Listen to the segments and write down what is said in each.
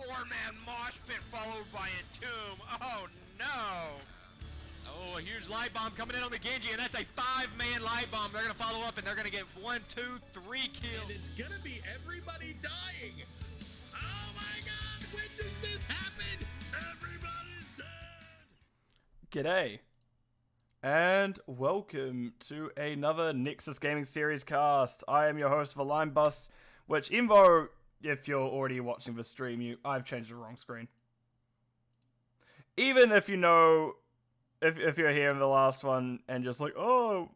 4-man mosh pit followed by a tomb. Oh no! Oh, a huge light bomb coming in on the Genji, and that's a 5-man light bomb. They're gonna follow up, and they're gonna get 1, 2, 3 kills. And it's gonna be everybody dying. Oh my God! When does this happen? Everybody's dead. G'day, and welcome to another Nexus Gaming Series cast. I am your host for Line Bus, which even though if you're already watching the stream, I've changed the wrong screen. Even if you know, if you're here in the last one and just like, oh,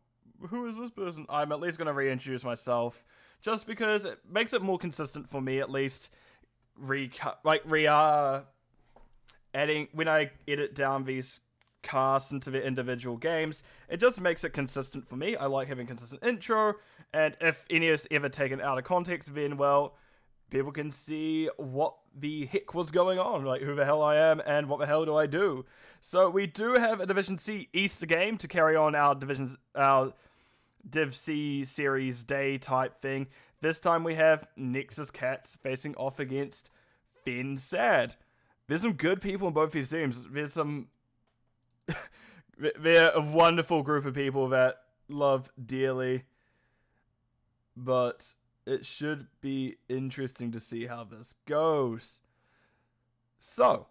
who is this person? I'm at least going to reintroduce myself, just because it makes it more consistent for me at least. Adding when I edit down these casts into the individual games, it just makes it consistent for me. I like having consistent intro, and if any is ever taken out of context, then well, people can see what the heck was going on, like who the hell I am and what the hell do I do. So we do have a Division C Easter game to carry on our Div C series day type thing. This time we have Nexus Cats facing off against fensad. There's some good people in both these teams. There's some they're a wonderful group of people that love dearly, but it should be interesting to see how this goes. So,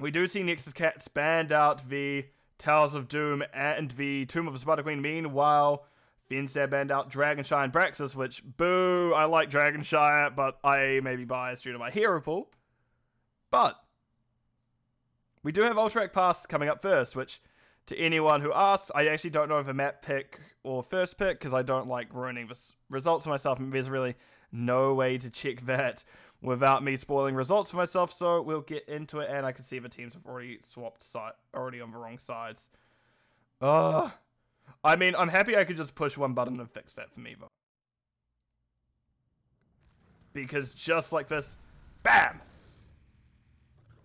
we do see Nexus Cats banned out the Towers of Doom and the Tomb of the Spider Queen. Meanwhile, fensad banned out Dragonshire and Braxis, which, boo, I like Dragonshire, but I may be biased due to my hero pool. But we do have Ultrac Pass coming up first, which, to anyone who asks, I actually don't know if a map pick or first pick, because I don't like ruining the results for myself, and there's really no way to check that without me spoiling results for myself, so we'll get into it, and I can see the teams have already swapped already on the wrong sides. I mean, I'm happy I could just push one button and fix that for me, though. Because just like this, BAM!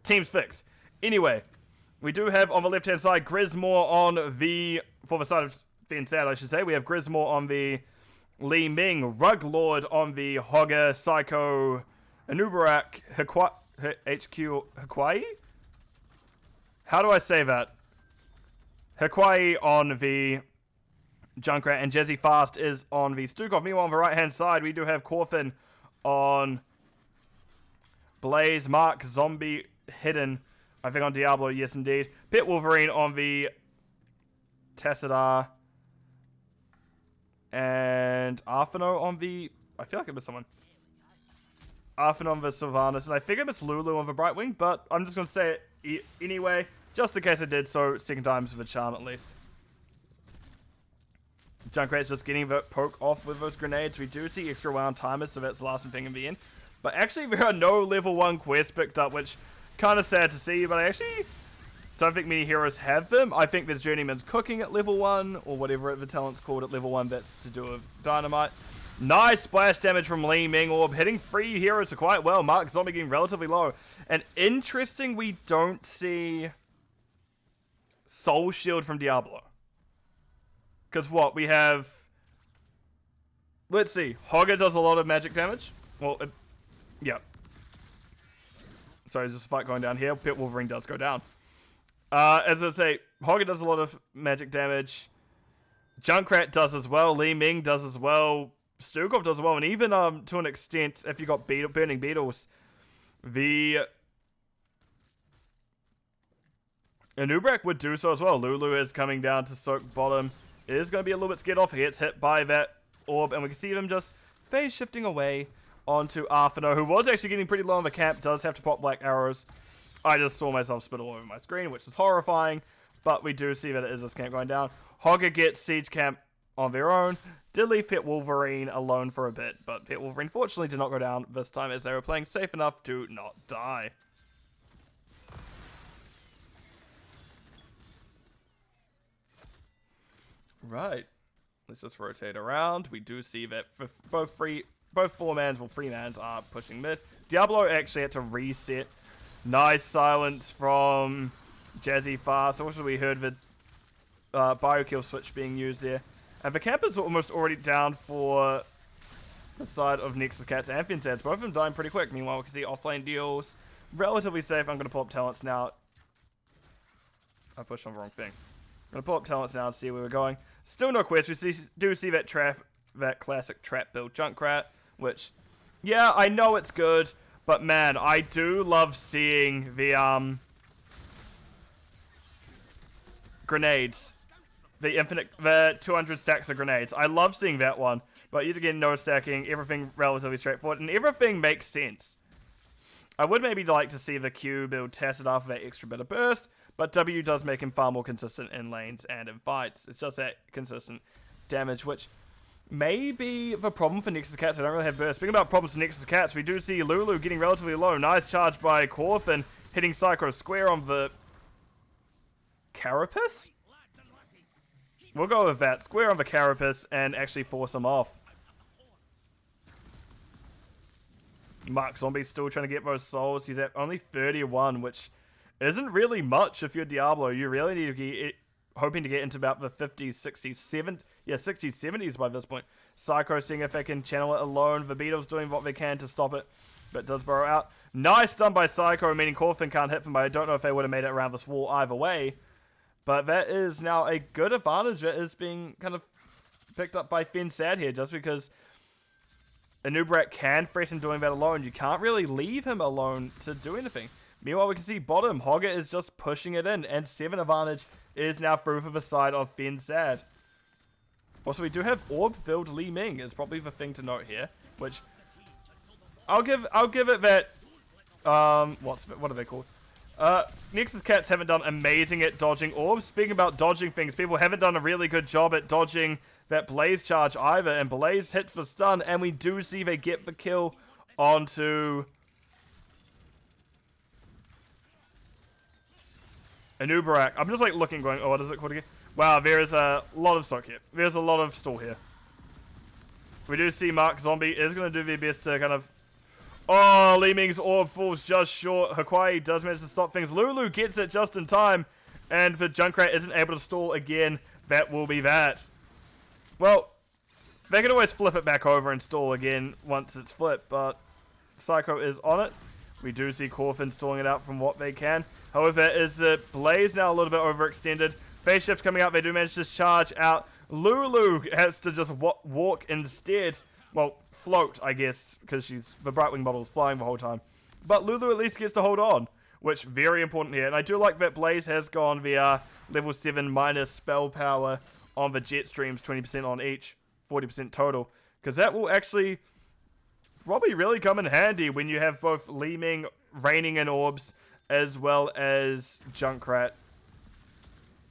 Team's fixed. Anyway, we do have on the left-hand side Grismore on the, for the side of fensad, I should say. We have Grismore on the Li Ming, Ruglord on the Hogger, Psycho, Anubarak, HQ, Hawaii? How do I say that? Hawaii on the Junkrat, and Jezzy Fast is on the Stukov. Meanwhile, on the right-hand side, we do have Corfin on Blaze, Mark, Zombie, Hidden, I think on Diablo, yes indeed. Pit Wolverine on the Tassadar. And Arfano on the, I feel like I missed someone. Arfano on the Sylvanas. And I think I missed Lulu on the Brightwing, but I'm just going to say it anyway, just in case I did so, second time's the charm at least. Junkrat's just getting the poke off with those grenades. We do see extra round timers, so that's the last thing in the end. But actually, there are no level 1 quests picked up, which kind of sad to see, but I actually don't think many heroes have them. I think there's Journeyman's Cooking at level 1, or whatever the talent's called at level 1 that's to do with Dynamite. Nice splash damage from Li Ming Orb, hitting 3 heroes quite well. Mark Zombie getting relatively low. And interesting, we don't see Soul Shield from Diablo. Because what, we have, let's see, Hogger does a lot of magic damage. Well, yeah. Sorry, there's just a fight going down here. Pit Wolverine does go down. As I say, Hogger does a lot of magic damage. Junkrat does as well. Li Ming does as well. Stukov does as well. And even to an extent, if you got Burning Beetles, the Anubrak would do so as well. Lulu is coming down to soak bottom. It is going to be a little bit scared off. He gets hit by that orb, and we can see them just phase shifting away onto Arfano, who was actually getting pretty low on the camp, does have to pop black arrows. I just saw myself spit all over my screen, which is horrifying, but we do see that it is this camp going down. Hogger gets Siege Camp on their own. Did leave Pit Wolverine alone for a bit, but Pit Wolverine fortunately did not go down this time as they were playing safe enough to not die. Right. Let's just rotate around. We do see that for both 4-mans, well, 3-mans are pushing mid. Diablo actually had to reset. Nice silence from Jazzy Fast. Also, we heard the Biokill switch being used there. And the camp is almost already down for the side of Nexus Cats and Fensads. Both of them dying pretty quick. Meanwhile, we can see offlane deals relatively safe. I'm going to pull up talents now. I pushed on the wrong thing. I'm going to pull up talents now and see where we're going. Still no quest. We do see that classic trap build Junkrat, which, yeah, I know it's good, but man, I do love seeing the grenades. The 200 stacks of grenades. I love seeing that one. But yet again, no stacking, everything relatively straightforward, and everything makes sense. I would maybe like to see the Q build tested after that extra bit of burst, but W does make him far more consistent in lanes and in fights. It's just that consistent damage, which may be the problem for Nexus Cats. I don't really have burst. Speaking about problems for Nexus Cats, we do see Lulu getting relatively low. Nice charge by Corfin, hitting Psycho square on the Carapace? We'll go with that. Square on the Carapace and actually force him off. Mark Zombie's still trying to get those souls. He's at only 31, which isn't really much if you're Diablo. You really need to be hoping to get into about the 50s, 60s, 70s. Yeah, 60s, 70s by this point. Psycho seeing if they can channel it alone. The Beatles doing what they can to stop it, but does burrow out. Nice stun by Psycho, meaning Corfin can't hit them, but I don't know if they would have made it around this wall either way. But that is now a good advantage that is being kind of picked up by fensad here, just because Anubrak can threaten doing that alone. You can't really leave him alone to do anything. Meanwhile, we can see bottom. Hogger is just pushing it in, and 7 advantage is now through for the side of fensad. Also, we do have Orb build Li Ming is probably the thing to note here, which I'll give it that. What are they called? Nexus Cats haven't done amazing at dodging orbs. Speaking about dodging things, people haven't done a really good job at dodging that Blaze charge either, and Blaze hits for stun, and we do see they get the kill onto Anubarak. I'm just like looking, going, oh, what is it called again? Wow, there is a lot of stock here. There's a lot of stall here. We do see Mark Zombie is going to do their best to kind of... Oh, Li Ming's orb falls just short. Hawaii does manage to stop things. Lulu gets it just in time, and the Junkrat isn't able to stall again. That will be that. Well, they can always flip it back over and stall again once it's flipped, but Psycho is on it. We do see Corfin stalling it out from what they can. However, is the Blaze now a little bit overextended? Phase shift coming out. They do manage to charge out. Lulu has to just walk instead. Well, float, I guess, because the Brightwing model is flying the whole time. But Lulu at least gets to hold on, which very important here. And I do like that Blaze has gone via level 7 minus spell power on the jet streams, 20% on each, 40% total. Because that will actually probably really come in handy when you have both Li Ming raining in orbs as well as Junkrat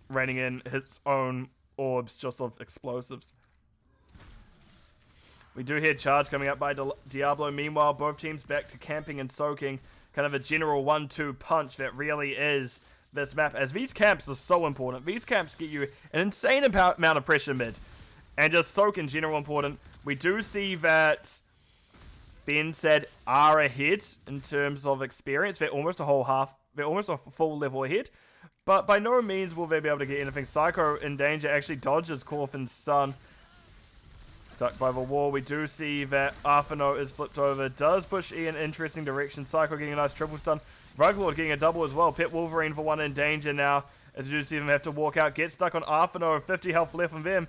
raining in his own orbs just of explosives. We do hear charge coming up by Diablo. Meanwhile, both teams back to camping and soaking. Kind of a general 1-2 punch that really is this map. As these camps are so important. These camps get you an insane amount of pressure mid. And just soak in general important. We do see that fensad are ahead in terms of experience. They're almost they're almost a full level ahead. But by no means will they be able to get anything. Psycho in danger actually dodges Corfin's stun. Stuck by the wall. We do see that Arfano is flipped over. Does push E in an interesting direction. Psycho getting a nice triple stun. Ruglord getting a double as well. Pit Wolverine for one in danger now. As you do see them have to walk out. Get stuck on Arfano. 50 health left from them.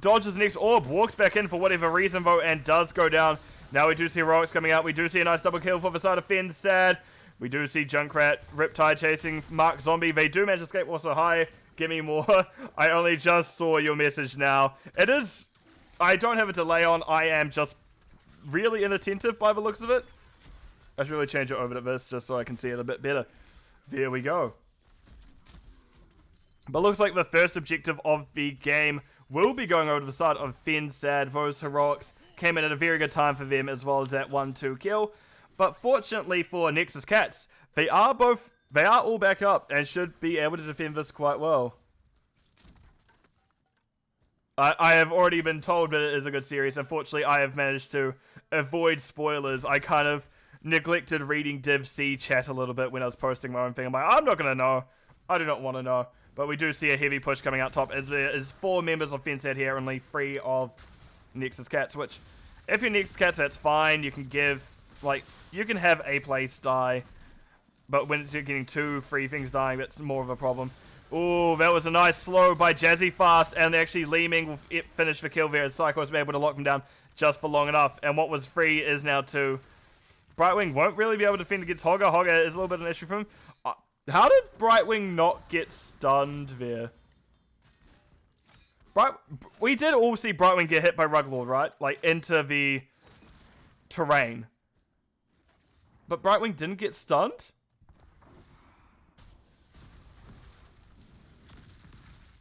Dodges the next orb. Walks back in for whatever reason though. And does go down. Now we do see Heroics coming out. We do see a nice double kill for the side of fensad. We do see Junkrat, Riptide chasing Mark Zombie. They do manage to escape also high. Give me more. I only just saw your message now. It is... I don't have a delay on. I am just really inattentive by the looks of it. I should really change it over to this just so I can see it a bit better. There we go. But looks like the first objective of the game will be going over to the side of fensad. Those Heroics came in at a very good time for them as well as that 1-2 kill. But fortunately for Nexus Cats, they are all back up and should be able to defend this quite well. I have already been told that it is a good series. Unfortunately, I have managed to avoid spoilers. I kind of neglected reading Div C chat a little bit when I was posting my own thing. I'm like, I'm not going to know. I do not want to know. But we do see a heavy push coming out top. As there is 4 members of fensad here, only 3 of Nexus Cats, which If you're Nexus Cats, that's fine. You can give, like, you can have a place die. But when you're getting 2 free things dying, that's more of a problem. Ooh, that was a nice slow by Jazzy Fast, and actually Li Ming will finish the kill there as Psycho was able to lock them down just for long enough. And what was free is now 2. Brightwing won't really be able to defend against Hogger. Hogger is a little bit of an issue for him. How did Brightwing not get stunned there? We did all see Brightwing get hit by Ruglord, right? Like, into the terrain. But Brightwing didn't get stunned?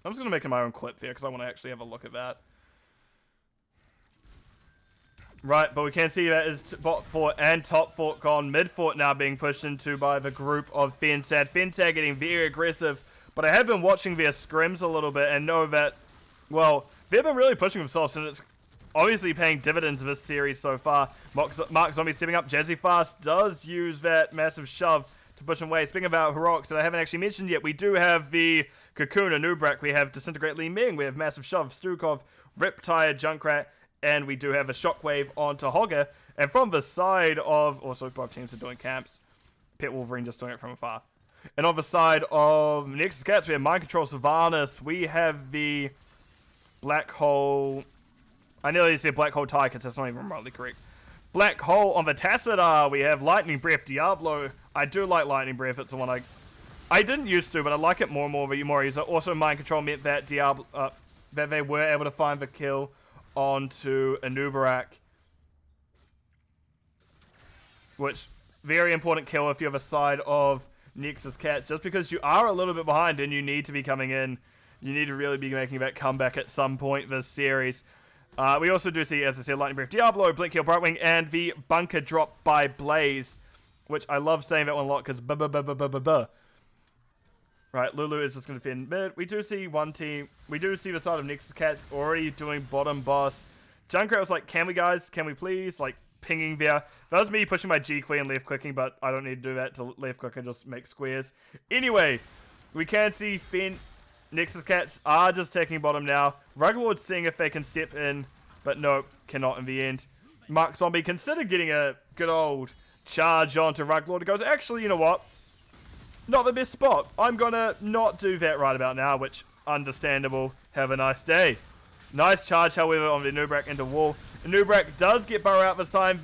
I'm just going to make my own clip there because I want to actually have a look at that. Right, but we can see that is bot fort and top fort gone. Mid fort now being pushed into by the group of fensad. Fensad getting very aggressive, but I have been watching their scrims a little bit and know that, well, they've been really pushing themselves, and it's obviously paying dividends this series so far. Mark Zombie stepping up. Jazzy Fast does use that massive shove to push him away. Speaking about heroics that I haven't actually mentioned yet, we do have the Cocoon, Anubrak, we have Disintegrate Li Ming, we have Massive Shove, Stukov, Riptide, Junkrat, and we do have a Shockwave onto Hogger. And from the side of, also both teams are doing camps, Pet Wolverine just doing it from afar. And on the side of Nexus Cats, we have Mind Control Sylvanas, we have the Black Hole, I nearly said Black Hole Tychus, that's not even remotely correct. Black Hole on the Tassadar, we have Lightning Breath Diablo. I do like Lightning Breath, it's the one I didn't used to, but I like it more and more the more I use it. Also, Mind Control meant that Diablo, that they were able to find the kill onto Anubarak, which, very important kill if you're the side of Nexus Cats. Just because you are a little bit behind and you need to be coming in, you need to really be making that comeback at some point this series. We also do see, as I said, Lightning Breath Diablo, Blink Heal Brightwing, and the Bunker Drop by Blaze, which I love saying that one a lot because Right, Lulu is just going to defend mid. We do see one team. We do see the side of Nexus Cats already doing bottom boss. Junkrat was like, can we guys? Can we please? Like, pinging there. That was me pushing my G key and left clicking, but I don't need to do that to left click and just make squares. Anyway, we can see Nexus Cats are just taking bottom now. Ruglord seeing if they can step in, but no, cannot in the end. Mark Zombie considered getting a good old charge onto Ruglord. It goes, actually, you know what? Not the best spot. I'm gonna not do that right about now, which, understandable. Have a nice day. Nice charge, however, on the Nubrak into wall. Nubrak does get Burrow out this time.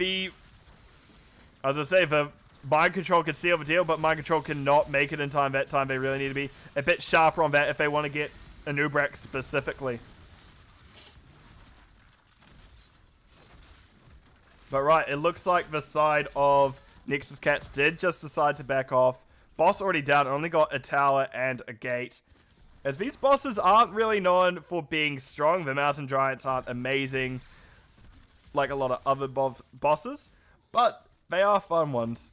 As I say, the Mind Control could seal the deal, but Mind Control cannot make it in time. That time they really need to be a bit sharper on that if they want to get a Nubrak specifically. But right, it looks like the side of Nexus Cats did just decide to back off. Boss already down, only got a tower and a gate. As these bosses aren't really known for being strong, the Mountain Giants aren't amazing like a lot of other bosses, but they are fun ones.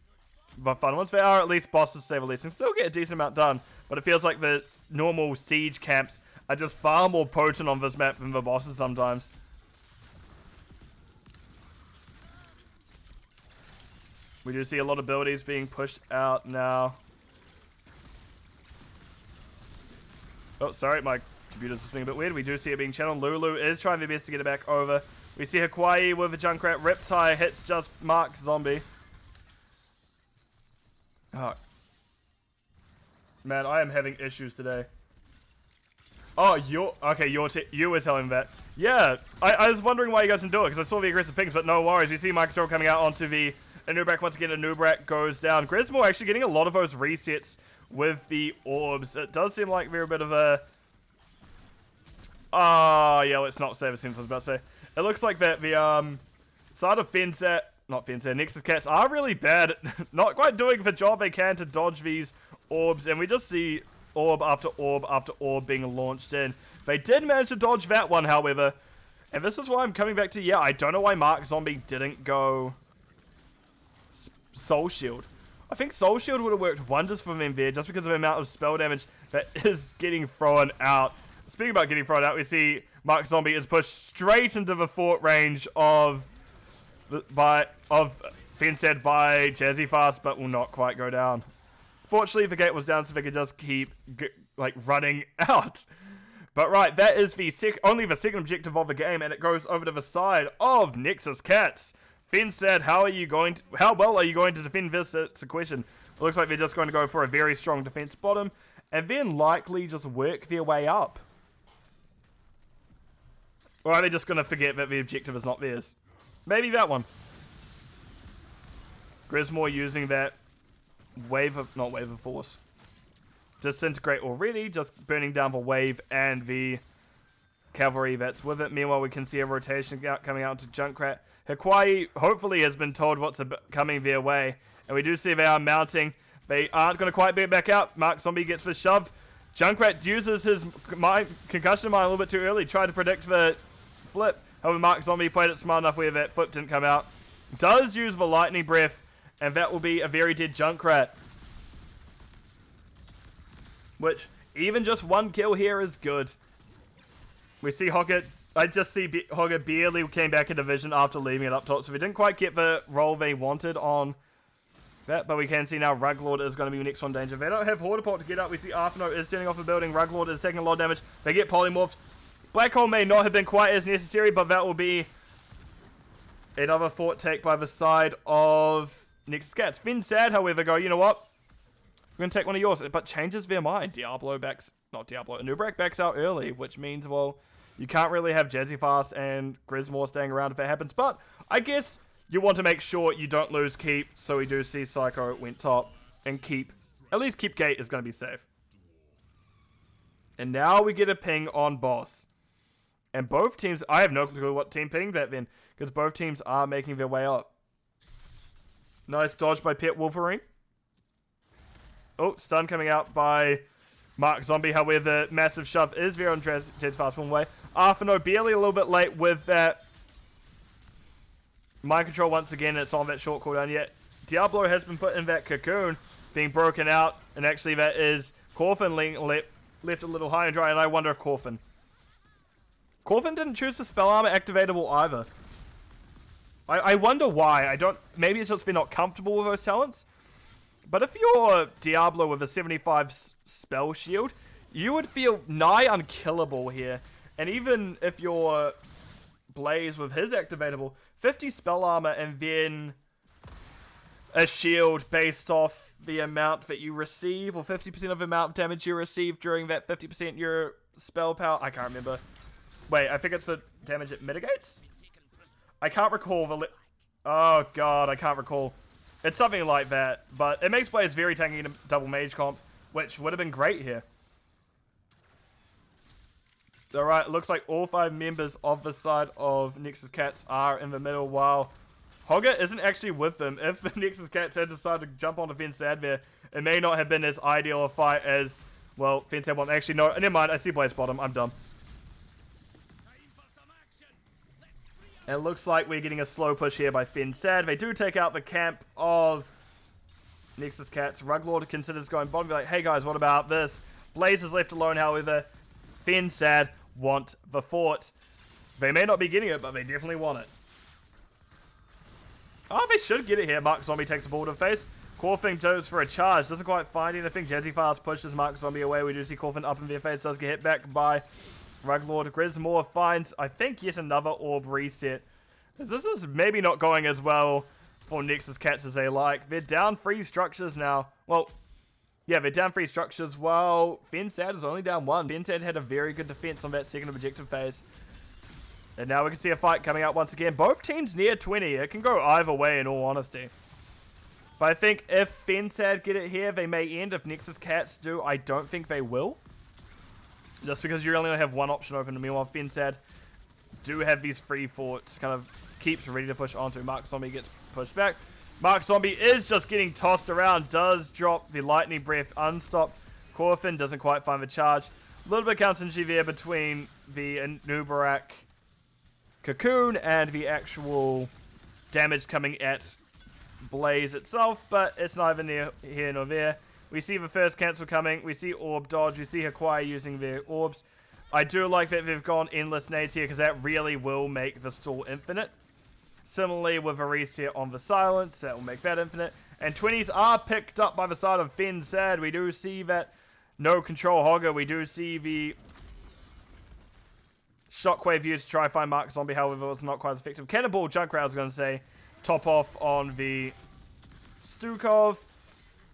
They are at least bosses, to say the least, and still get a decent amount done, but it feels like the normal siege camps are just far more potent on this map than the bosses sometimes. We do see a lot of abilities being pushed out now. Oh, sorry, my computer's just being a bit weird. We do see it being channeled. Lulu is trying their best to get it back over. We see Hawaii with a Junkrat. Riptide hits just Mark Zombie. Oh. Man, I am having issues today. Oh, you were telling that. Yeah, I was wondering why you guys didn't do it, because I saw the aggressive pings, but no worries. We see Mind Control coming out onto the Anubrak. Once again, Anubrak goes down. Grismore actually getting a lot of those resets with the orbs. It does seem like they're a bit of a... yeah, let's not say the sentence I was about to say. It looks like that the side of Nexus Cats are really bad at not quite doing the job they can to dodge these orbs, and we just see orb after orb after orb being launched in. They did manage to dodge that one, however, and this is why I'm coming back to, yeah, I don't know why Mark Zombie didn't go Soul Shield. I think Soul Shield would have worked wonders for them there, just because of the amount of spell damage that is getting thrown out. Speaking about getting thrown out, we see Mark Zombie is pushed straight into the fort range of fensad by Jazzy Fast, but will not quite go down. Fortunately, the gate was down, so they could just keep running out. But right, that is the only the second objective of the game, and it goes over to the side of Nexus Cats. fensad, how well are you going to defend this? It's a question. It looks like they're just going to go for a very strong defense bottom, and then likely just work their way up. Or are they just going to forget that the objective is not theirs? Maybe that one. Grismore using that not wave of force. Disintegrate already, just burning down the wave and the cavalry that's with it. Meanwhile, we can see a rotation coming out to Junkrat. Hawaii hopefully has been told what's coming their way, and we do see they are mounting. They aren't going to quite beat back out. Mark Zombie gets the shove. Junkrat uses his concussion mine a little bit too early, tried to predict the flip. However, Mark Zombie played it smart enough where that flip didn't come out. Does use the lightning breath, and that will be a very dead Junkrat. Which, even just one kill here is good. We see Hogger. I just see Hogger barely came back into vision after leaving it up top, so we didn't quite get the role they wanted on that, but we can see now Ruglord is going to be next on danger. They don't have Hortapult to get up. We see Arthano is turning off a building. Ruglord is taking a lot of damage. They get polymorphed. Black Hole may not have been quite as necessary, but that will be another thought take by the side of Nexus Cats. fensad, however, go, you know what? We're going to take one of yours, but changes their mind. Nubrak backs out early, which means, well, you can't really have Jazzy Fast and Grismore staying around if that happens, but I guess you want to make sure you don't lose keep, so we do see Psycho went top, and at least keep gate is going to be safe. And now we get a ping on boss. And both teams, I have no clue what team pinged that then, because both teams are making their way up. Nice dodge by Pet Wolverine. Oh, stun coming out by Mark Zombie. However, the massive shove is there on Dead's fast one way. Arthano barely a little bit late with that mind control once again. It's on that short cooldown yet. Diablo has been put in that cocoon, being broken out, and actually that is Corfin left a little high and dry, and I wonder if Corfin didn't choose the spell armor activatable either. I wonder why. Maybe it's just they're not comfortable with those talents. But if you're Diablo with a 75 spell shield, you would feel nigh unkillable here. And even if you're Blaze with his activatable, 50 spell armor and then a shield based off the amount that you receive, or 50% of the amount of damage you receive during that 50% your spell power. I can't remember. Wait, I think it's the damage it mitigates? I can't recall oh god, I can't recall. It's something like that, but it makes players very tanky in a double mage comp, which would have been great here. Alright, looks like all 5 members of the side of Nexus Cats are in the middle, while Hogger isn't actually with them. If the Nexus Cats had decided to jump on the fensad there, it may not have been as ideal a fight as, well, fensad one. Actually, no, never mind, I see Blaze bottom, I'm dumb. It looks like we're getting a slow push here by fensad. They do take out the camp of Nexus Cats. Ruglord considers going bottom. Be like, hey guys, what about this? Blaze is left alone, however. fensad want the fort. They may not be getting it, but they definitely want it. Oh, they should get it here. Mark Zombie takes a ball to the face. Corfin goes for a charge. Doesn't quite find anything. Jazzy Fast pushes Mark Zombie away. We do see Corfin up in their face. Does get hit back by Ruglord. Grismore finds, I think, yet another orb reset. This is maybe not going as well for Nexus Cats as they like. They're down 3 structures now. Well, yeah, they're down 3 structures while fensad is only down 1. fensad had a very good defense on that second objective phase. And now we can see a fight coming out once again. Both teams near 20. It can go either way in all honesty. But I think if fensad get it here, they may end. If Nexus Cats do, I don't think they will. Just because you only have one option open. Meanwhile, fensad do have these free forts, kind of keeps ready to push onto. Mark Zombie gets pushed back. Mark Zombie is just getting tossed around, does drop the lightning breath unstop. Corfin doesn't quite find the charge. A little bit of counter there between the Nubarak cocoon and the actual damage coming at Blaze itself, but it's neither near here nor there. We see the first cancel coming. We see orb dodge. We see Hawaii using their orbs. I do like that they've gone endless nades here because that really will make the stall infinite. Similarly with a reset on the silence, that will make that infinite. And 20s are picked up by the side of fensad. We do see that no control Hogger. We do see the Shockwave used to try to find Mark Zombie, however, it was not quite as effective. Cannonball Junkrat, I was going to say. Top off on the Stukov.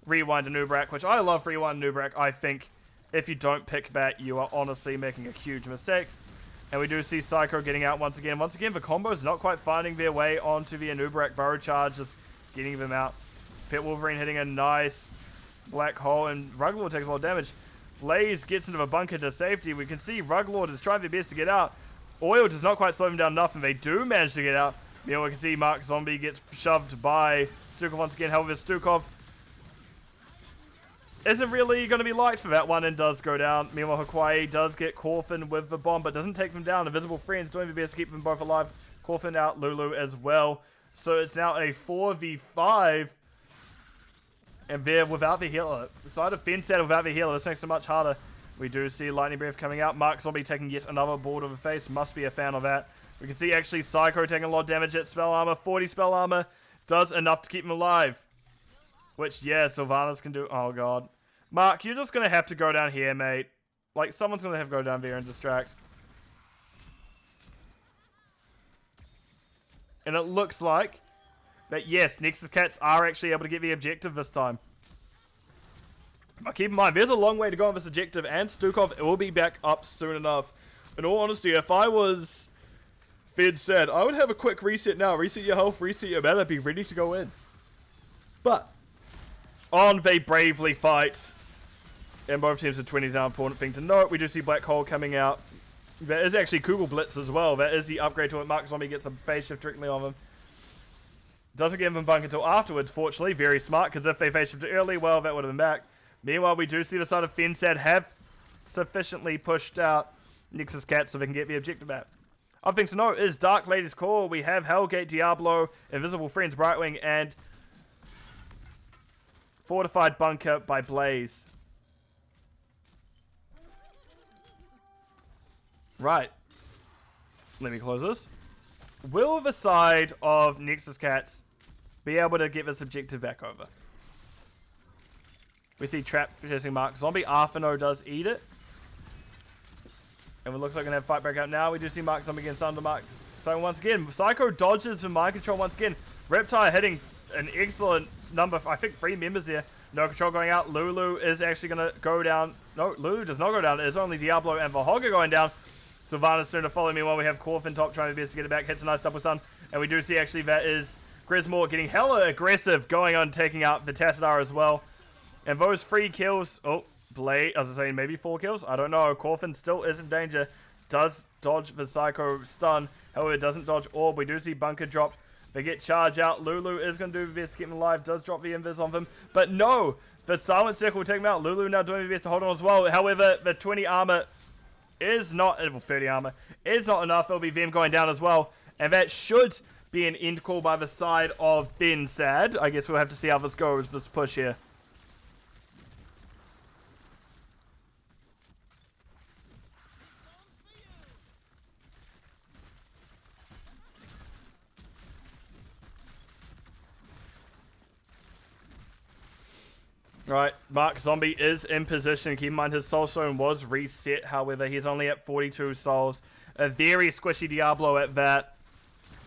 Rewind to Nubrak, which I love Rewind to Nubrak. I think if you don't pick that, you are honestly making a huge mistake. And we do see Psycho getting out once again. Once again, the combos not quite finding their way onto the Nubrak Burrow Charge, just getting them out. Pit Wolverine hitting a nice black hole, and Ruglord takes a lot of damage. Blaze gets into the bunker to safety. We can see Ruglord is trying their best to get out. Oil does not quite slow them down enough, and they do manage to get out. Meanwhile, we can see Mark Zombie gets shoved by Stukov once again. However, Stukov isn't really going to be liked for that one and does go down. Meanwhile, Hawaii does get Corfin with the bomb, but doesn't take them down. Invisible Friends doing their best to keep them both alive. Corfin out, Lulu as well. So it's now a 4v5. And they're without the healer. The side of fensad without the healer, this makes it much harder. We do see Lightning Breath coming out. Mark Zombie taking yet another board of the face. Must be a fan of that. We can see actually Psycho taking a lot of damage at spell armor. 40 spell armor does enough to keep him alive. Which, yeah, Sylvanas can do. Oh, God. Mark, you're just going to have to go down here, mate. Like, someone's going to have to go down there and distract. And it looks like that, yes, Nexus Cats are actually able to get the objective this time. But keep in mind, there's a long way to go on this objective, and Stukov will be back up soon enough. In all honesty, if I was fensad, I would have a quick reset now. Reset your health, reset your mana, be ready to go in. But on they bravely fight. And both teams are 20 down. Important thing to note. We do see Black Hole coming out. There is actually Kugel Blitz as well. That is the upgrade to it. Mark Zombie gets a phase shift directly on him. Doesn't give him bunk until afterwards, fortunately. Very smart, because if they phase shifted early, well, that would have been back. Meanwhile, we do see the side of fensad have sufficiently pushed out Nexus Cats so they can get the objective back. Other things to note is Dark Lady's Call. We have Hellgate, Diablo, Invisible Friends, Brightwing, and Fortified Bunker by Blaze. Right. Let me close this. Will the side of Nexus Cats be able to get this objective back over? We see Trap hitting Mark Zombie. Arfano does eat it. And it looks like we're going to have fight break out now. We do see Mark Zombie against Thunder Mark. So once again, Psycho dodges from mind control once again. Reptile hitting an excellent number. I think 3 members here. No control going out. Lulu is actually going to go down. No, Lulu does not go down. It is only Diablo and Valhogga going down. Sylvanas soon to follow me while we have Corfin top trying his best to get it back. Hits a nice double stun. And we do see actually that is Grismore getting hella aggressive, going on taking out the Tassadar as well. And those 3 kills. Oh, Blade, as I was saying, maybe 4 kills. I don't know. Corfin still is in danger. Does dodge the Psycho stun. However, it doesn't dodge Orb. We do see Bunker dropped. They get charge out. Lulu is going to do the best to keep him alive. Does drop the invis on them. But no! The Silent Circle will take him out. Lulu now doing the best to hold on as well. However, the 20 armor is not, well, 30 armor is not enough. It'll be them going down as well. And that should be an end call by the side of fensad. I guess we'll have to see how this goes, this push here. Right, Mark Zombie is in position. Keep in mind his soul stone was reset. However, he's only at 42 souls. A very squishy Diablo at that.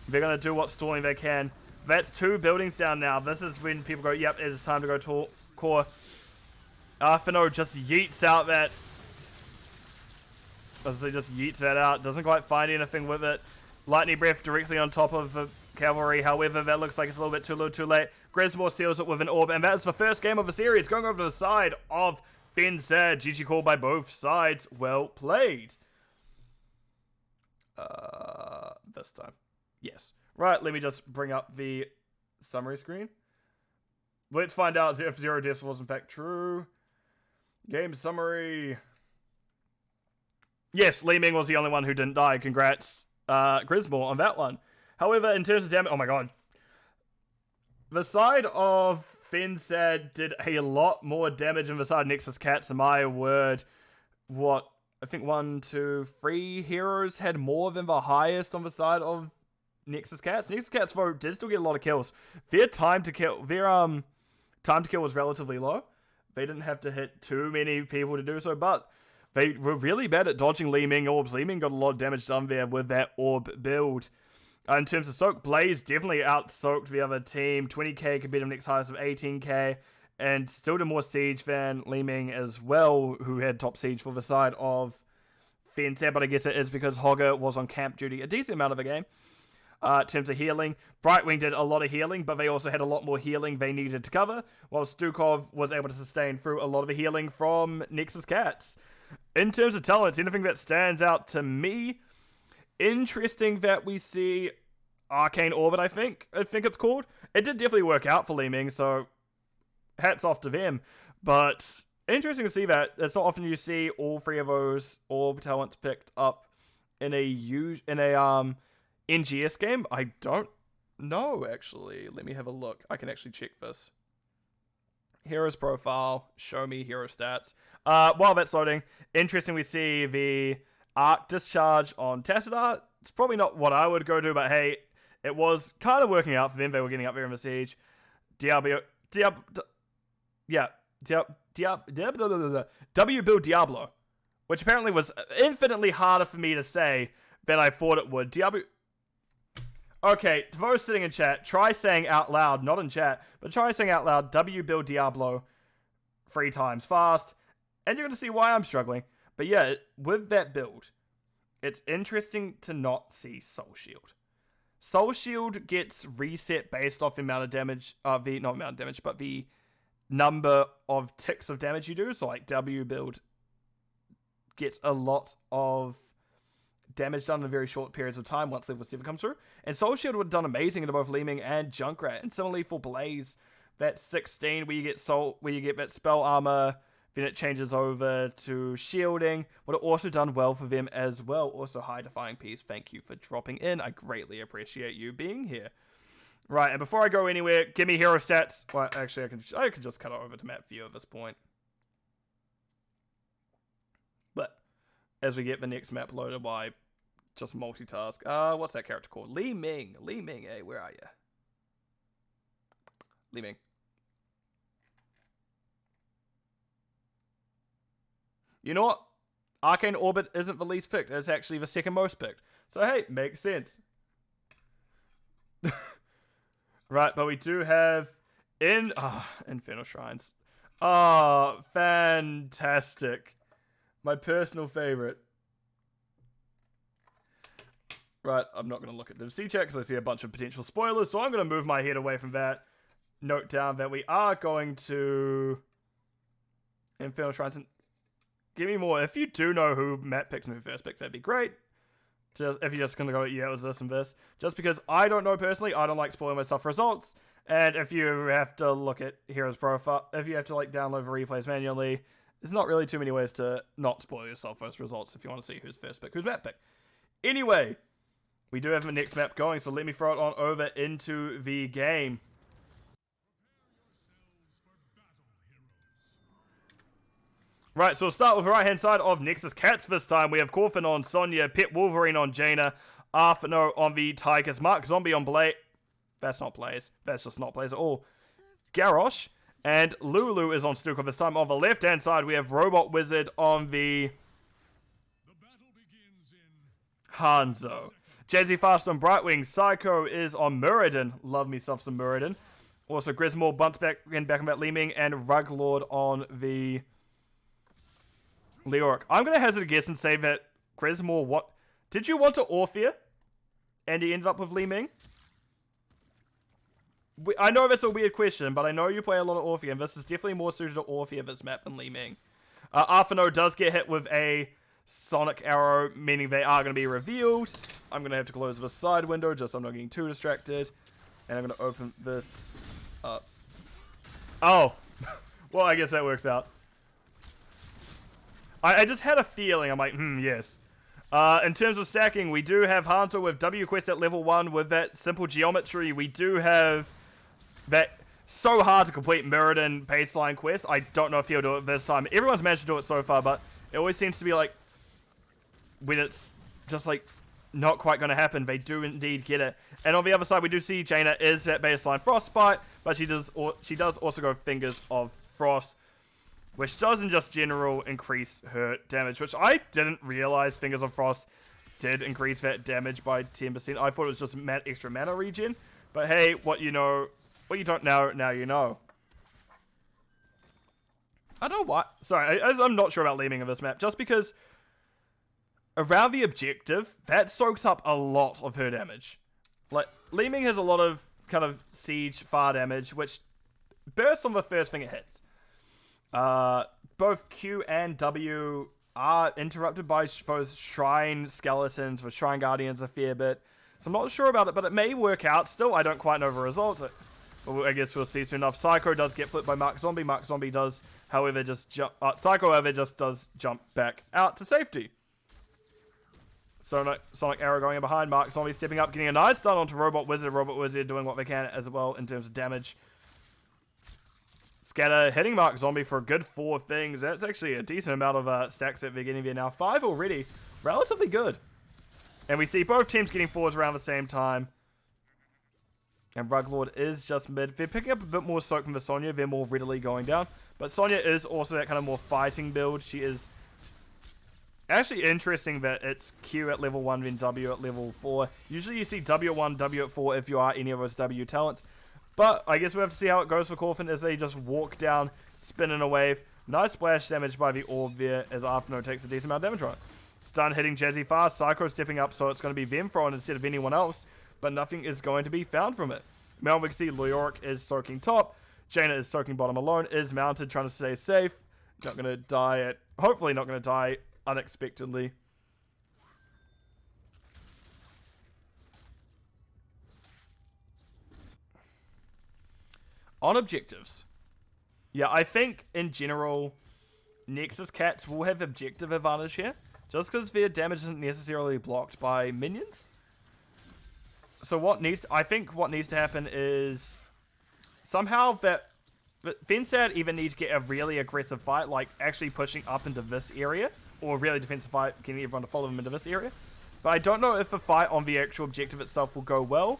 They're going to do what stalling they can. That's 2 buildings down now. This is when people go, yep, it is time to go to core. Arfano just yeets out that. Just yeets that out. Doesn't quite find anything with it. Lightning Breath directly on top of the cavalry. However, that looks like it's a little bit too little too late. Grismore seals it with an orb. And that's the first game of the series. Going over to the side of fensad. GG call by both sides. Well played. This time. Yes. Right, let me just bring up the summary screen. Let's find out if 0 deaths was in fact true. Game summary. Yes, Li Ming was the only one who didn't die. Congrats, Grismore, on that one. However, in terms of damage, oh my god. The side of fensad did a lot more damage than the side of Nexus Cats, my word. What? I think 1, 2, 3 heroes had more than the highest on the side of Nexus Cats. Nexus Cats, though, did still get a lot of kills. Their time to kill was relatively low. They didn't have to hit too many people to do so, but They were really bad at dodging Li Ming orbs. Li Ming got a lot of damage done there with that orb build. In terms of soak, Blaze definitely out-soaked the other team. 20k could beat him next highest of 18k. And still did more siege than Li Ming as well, who had top siege for the side of fensad. But I guess it is because Hogger was on camp duty a decent amount of the game. In terms of healing, Brightwing did a lot of healing, but they also had a lot more healing they needed to cover, while Stukov was able to sustain through a lot of the healing from Nexus Cats. In terms of talents, anything that stands out to me, interesting that we see Arcane Orbit, I think it's called. It did definitely work out for Li Ming, so hats off to them. But interesting to see that. It's not often you see all three of those orb talents picked up in a NGS game. I don't know, actually. Let me have a look. I can actually check this. Heroes profile, show me hero stats. While that's loading, interesting we see the Arc Discharge on Tassadar. It's probably not what I would go do, but hey, it was kind of working out for them. They were getting up there in the siege. W build Diablo, which apparently was infinitely harder for me to say than I thought it would. Okay, to those sitting in chat, try saying out loud, not in chat, but try saying out loud, W build Diablo 3 times fast, and you're going to see why I'm struggling. But yeah, with that build, it's interesting to not see Soul Shield. Soul Shield gets reset based off the amount of damage, not amount of damage, but the number of ticks of damage you do. So like W build gets a lot of damage done in very short periods of time once level 7 comes through. And Soul Shield would have done amazing into both Li Ming and Junkrat. And similarly for Blaze, that 16 where you get that spell armor, then it changes over to shielding. Would have also done well for them as well. Also, High Defying Peace, thank you for dropping in. I greatly appreciate you being here. Right, and before I go anywhere, give me hero stats. Well, actually, I can just cut it over to map view at this point. But as we get the next map loaded, why just multitask. What's that character called? Li Ming. Li Ming, hey, where are you? Li Ming. You know what? Arcane Orbit isn't the least picked. It's actually the second most picked. So hey, makes sense. Right, but we do have Infernal Shrines. Fantastic. My personal favorite. Right, I'm not going to look at the C chat because I see a bunch of potential spoilers, so I'm going to move my head away from that. Note down that we are going to Infernal Shrines. And give me more. If you do know who Matt picked and who first picked, that'd be great. Just if you're just going to go, yeah, it was this and this. Just because I don't know personally, I don't like spoiling myself for results. And if you have to look at Hero's profile, if you have to like download the replays manually, there's not really too many ways to not spoil yourself first results if you want to see who's first pick, who's Matt pick. Anyway, we do have the next map going, so let me throw it on over into the game. Right, so we'll start with the right-hand side of Nexus Cats this time. We have Corfin on Sonya, Pet Wolverine on Jaina, Arfano on the Tigers, Mark Zombie on Blade. That's not Blaze. That's just not Blaze at all. Garrosh, and Lulu is on Stukov this time. On the left-hand side, we have Robot Wizard on the Hanzo. Jazzy Fast on Brightwing. Psycho is on Muradin. Love me some Muradin. Also, Grismore bumped back on that Li Ming, and Ruglord on the Leoric. I'm going to hazard a guess and say that Grismore, did you want to Orphea? And he ended up with Li Ming? I know that's a weird question, but I know you play a lot of Orphea, and this is definitely more suited to Orphea this map than Li Ming. Arfano does get hit with a Sonic Arrow, meaning they are going to be revealed. I'm going to have to close the side window just so I'm not getting too distracted. And I'm going to open this up. Oh. Well, I guess that works out. I just had a feeling. I'm like, yes. In terms of stacking, we do have Hunter with W quest at level 1 with that simple geometry. We do have that so hard to complete Muradin baseline quest. I don't know if he'll do it this time. Everyone's managed to do it so far, but it always seems to be like, when it's just like not quite going to happen, they do indeed get it. And on the other side, we do see Jaina is that baseline Frostbite, but she does also go Fingers of Frost. which does in just general increase her damage, which I didn't realize Fingers of Frost did increase that damage by 10%. I thought it was just extra mana regen, but hey, what you don't know, now you know. I don't know why. Sorry, I'm not sure about leaving of this map, just because around the objective, that soaks up a lot of her damage. Like, Leeming has a lot of kind of siege fire damage, which bursts on the first thing it hits. Both Q and W are interrupted by those shrine skeletons with shrine guardians a fair bit. So I'm not sure about it, but it may work out. Still, I don't quite know the results. But I guess we'll see soon enough. Psycho does get flipped by Mark Zombie. Mark Zombie does, however, just jump. Psycho, however, just does jump back out to safety. Sonic Arrow going in behind. Mark Zombie stepping up, getting a nice stun onto Robot Wizard. Robot Wizard doing what they can as well in terms of damage. Scatter hitting Mark Zombie for a good 4 things. That's actually a decent amount of stacks at the beginning there now. 5 already. Relatively good. And we see both teams getting 4s around the same time. And Ruglord is just mid. They're picking up a bit more soak from the Sonya. They're more readily going down. But Sonya is also that kind of more fighting build. She is actually interesting that it's Q at level 1 then W at level 4. Usually you see W at 1, W at 4 if you are any of those W talents. But I guess we have to see how it goes for Coffin as they just walk down, spin in a wave. Nice splash damage by the orb there as Arthano takes a decent amount of damage on it. Stun hitting Jazzy fast. Psycho stepping up, so it's going to be them thrown instead of anyone else. But nothing is going to be found from it. Meanwhile, we can see Leoric is soaking top. Jaina is soaking bottom alone. Is mounted, trying to stay safe. Not going to die hopefully not going to die unexpectedly. On objectives. Yeah, I think in general, Nexus Cats will have objective advantage here. Just because their damage isn't necessarily blocked by minions. So I think what needs to happen is somehow that fensad either need to get a really aggressive fight, like actually pushing up into this area, or a really defensive fight, getting everyone to follow them into this area. But I don't know if the fight on the actual objective itself will go well,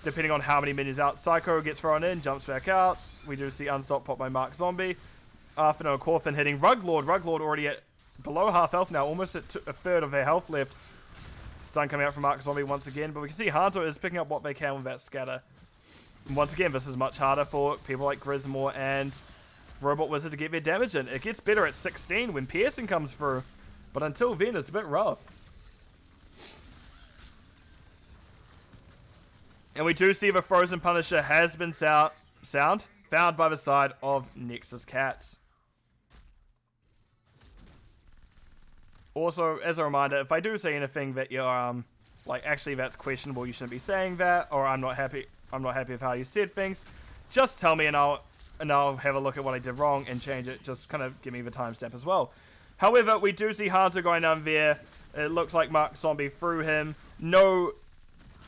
depending on how many minions out. Psycho gets thrown in, jumps back out. We do see Unstop pop by Mark Zombie. Arthano Corfin hitting Ruglord. Ruglord already at below half health now, almost at a third of their health left. Stun coming out from Mark Zombie once again, but we can see Hanzo is picking up what they can with that scatter. And once again, this is much harder for people like Grismore and Robot Wizard to get their damage in. It gets better at 16 when piercing comes through, but until then, it's a bit rough. And we do see the Frozen Punisher has been found by the side of Nexus Cats. Also, as a reminder, if I do say anything that you're like actually that's questionable, you shouldn't be saying that, or I'm not happy with how you said things, just tell me and I'll have a look at what I did wrong and change it. Just kind of give me the timestamp as well. However, we do see Hanzo going down there. It looks like Mark Zombie threw him. No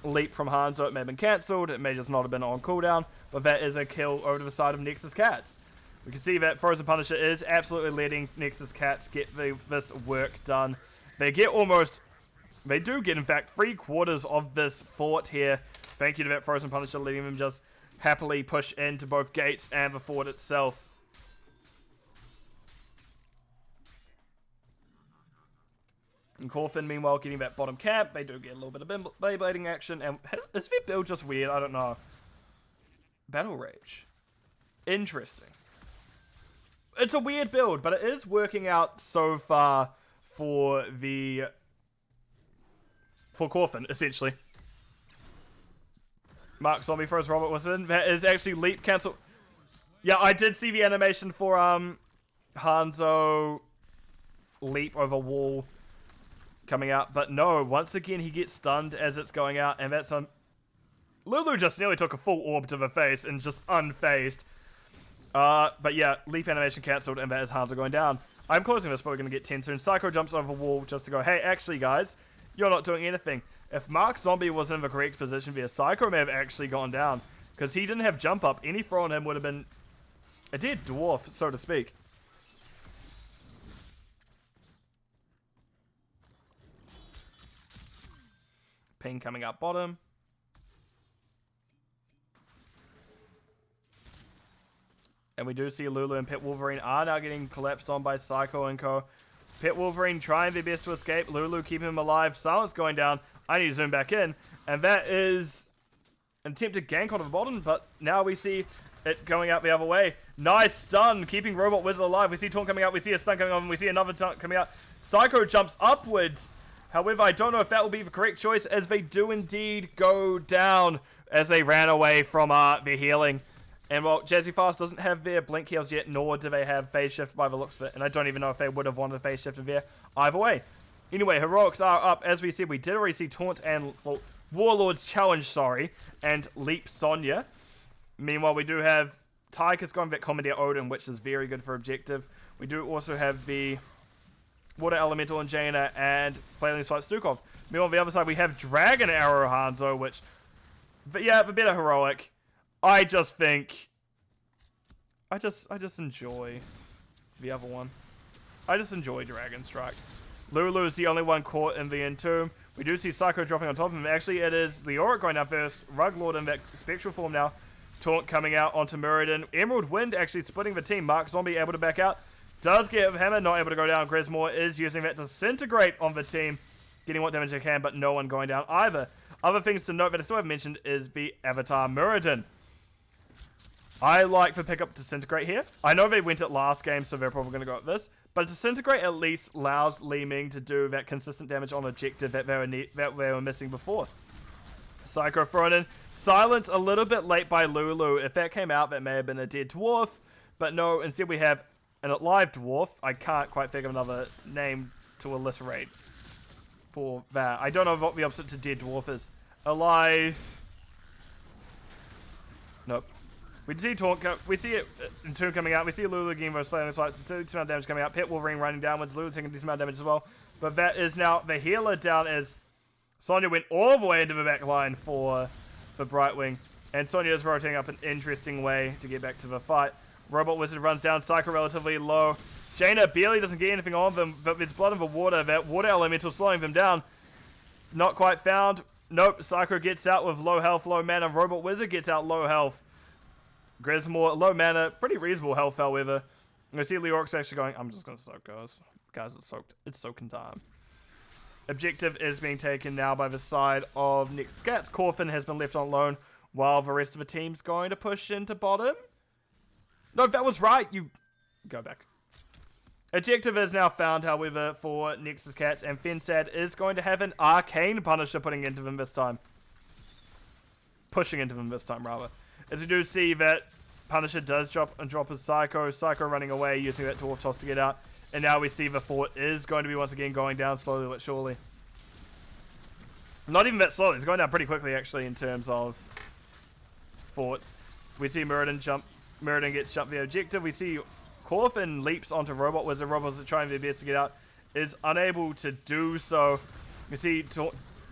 leap from Hanzo. It may have been cancelled. It may just not have been on cooldown. But that is a kill over to the side of Nexus Cats. We can see that Frozen Punisher is absolutely letting Nexus Cats get this work done. They do get, in fact, 3/4 of this fort here. Thank you to that Frozen Punisher, letting them just happily push into both gates and the fort itself. And Corfin, meanwhile, getting that bottom camp. They do get a little bit of Beyblading action. And is their build just weird? I don't know. Battle Rage. Interesting. It's a weird build, but it is working out so far for Corfin, essentially. Mark Zombie throws Robert Wizard. That is actually leap cancel. Yeah, I did see the animation for Hanzo leap over wall coming out, but no, once again he gets stunned as it's going out, and that's Lulu just nearly took a full orb to the face and just unfazed. But yeah, leap animation cancelled, and that is Hanzo going down. I'm closing this, but we're going to get 10 soon. Psycho jumps over the wall just to go, hey, actually, guys, you're not doing anything. If Mark Zombie was in the correct position there, Psycho may have actually gone down, because he didn't have jump up. Any throw on him would have been a dead dwarf, so to speak. Ping coming up bottom. And And we do see Lulu and Pet Wolverine are now getting collapsed on by Psycho and co. Pet Wolverine trying their best to escape. Lulu keeping him alive. Silence going down. I need to zoom back in. And that is an attempt to gank onto the bottom, but now we see it going out the other way. Nice stun, keeping Robot Wizard alive. We see Taunt coming out. We see a stun coming on. We see another taunt coming out. Psycho jumps upwards. However, I don't know if that will be the correct choice, as they do indeed go down as they ran away from their healing. And well, Jazzy Fast doesn't have their blink heals yet, nor do they have phase shift by the looks of it. And I don't even know if they would have wanted phase shift there. Either way. Anyway, heroics are up. As we said, we did already see Taunt and, well, Warlord's Challenge, and Leap Sonya. Meanwhile, we do have Tychus going back Commandeer Odin, which is very good for objective. We do also have the Water Elemental and Jaina and Flailing Sight Stukov. Meanwhile, on the other side, we have Dragon Arrow Hanzo, which, but yeah, the better heroic. I just think, I just enjoy the other one. I just enjoy Dragon Strike. Lulu is the only one caught in the Entomb. We do see Psycho dropping on top of him. Actually, it is Leoric going down first. Ruglord in that spectral form now. Taunt coming out onto Muradin. Emerald Wind actually splitting the team. Mark Zombie able to back out. Does get Hammer, not able to go down. Grismore is using that to disintegrate on the team. Getting what damage they can, but no one going down either. Other things to note that I still haven't mentioned is the Avatar Muradin. I like the pickup Disintegrate here. I know they went it last game, so they're probably going to go at this. But Disintegrate at least allows Li Ming to do that consistent damage on objective that they were missing before. Psycho thrown in. Silence a little bit late by Lulu. If that came out, that may have been a dead dwarf. But no, instead we have an alive dwarf. I can't quite think of another name to alliterate for that. I don't know what the opposite to dead dwarf is. Alive. Nope. We see Taunt, we see it in Tomb coming out. We see Lulu getting those Flailing Sights. Decent amount of damage coming out. Pet Wolverine running downwards. Lulu taking a decent amount of damage as well. But that is now the healer down as Sonya went all the way into the back line for Brightwing. And Sonya is rotating up an interesting way to get back to the fight. Robot Wizard runs down. Psycho relatively low. Jaina barely doesn't get anything on them. But there's blood in the water. That water elemental slowing them down. Not quite found. Nope. Psycho gets out with low health, low mana. Robot Wizard gets out low health. Grismore, low mana, pretty reasonable health, however. I see Leoric's actually going, I'm just going to soak, guys. Guys, it's soaked. It's soaking time. Objective is being taken now by the side of Nexus Cats. Corfin has been left on loan, while the rest of the team's going to push into bottom. No, that was right. You go back. Objective is now found, however, for Nexus Cats, and fensad is going to have an Arcane Punisher putting into them this time. Pushing into them this time, rather. As we do see that Punisher does drop his Psycho. Psycho running away, using that Dwarf Toss to get out. And now we see the fort is going to be once again going down slowly but surely. Not even that slowly. It's going down pretty quickly, actually, in terms of forts. We see Muradin jump. Muradin gets jumped the objective. We see Corfin leaps onto Robot Wizard. Robot Wizard trying their best to get out. Is unable to do so. We see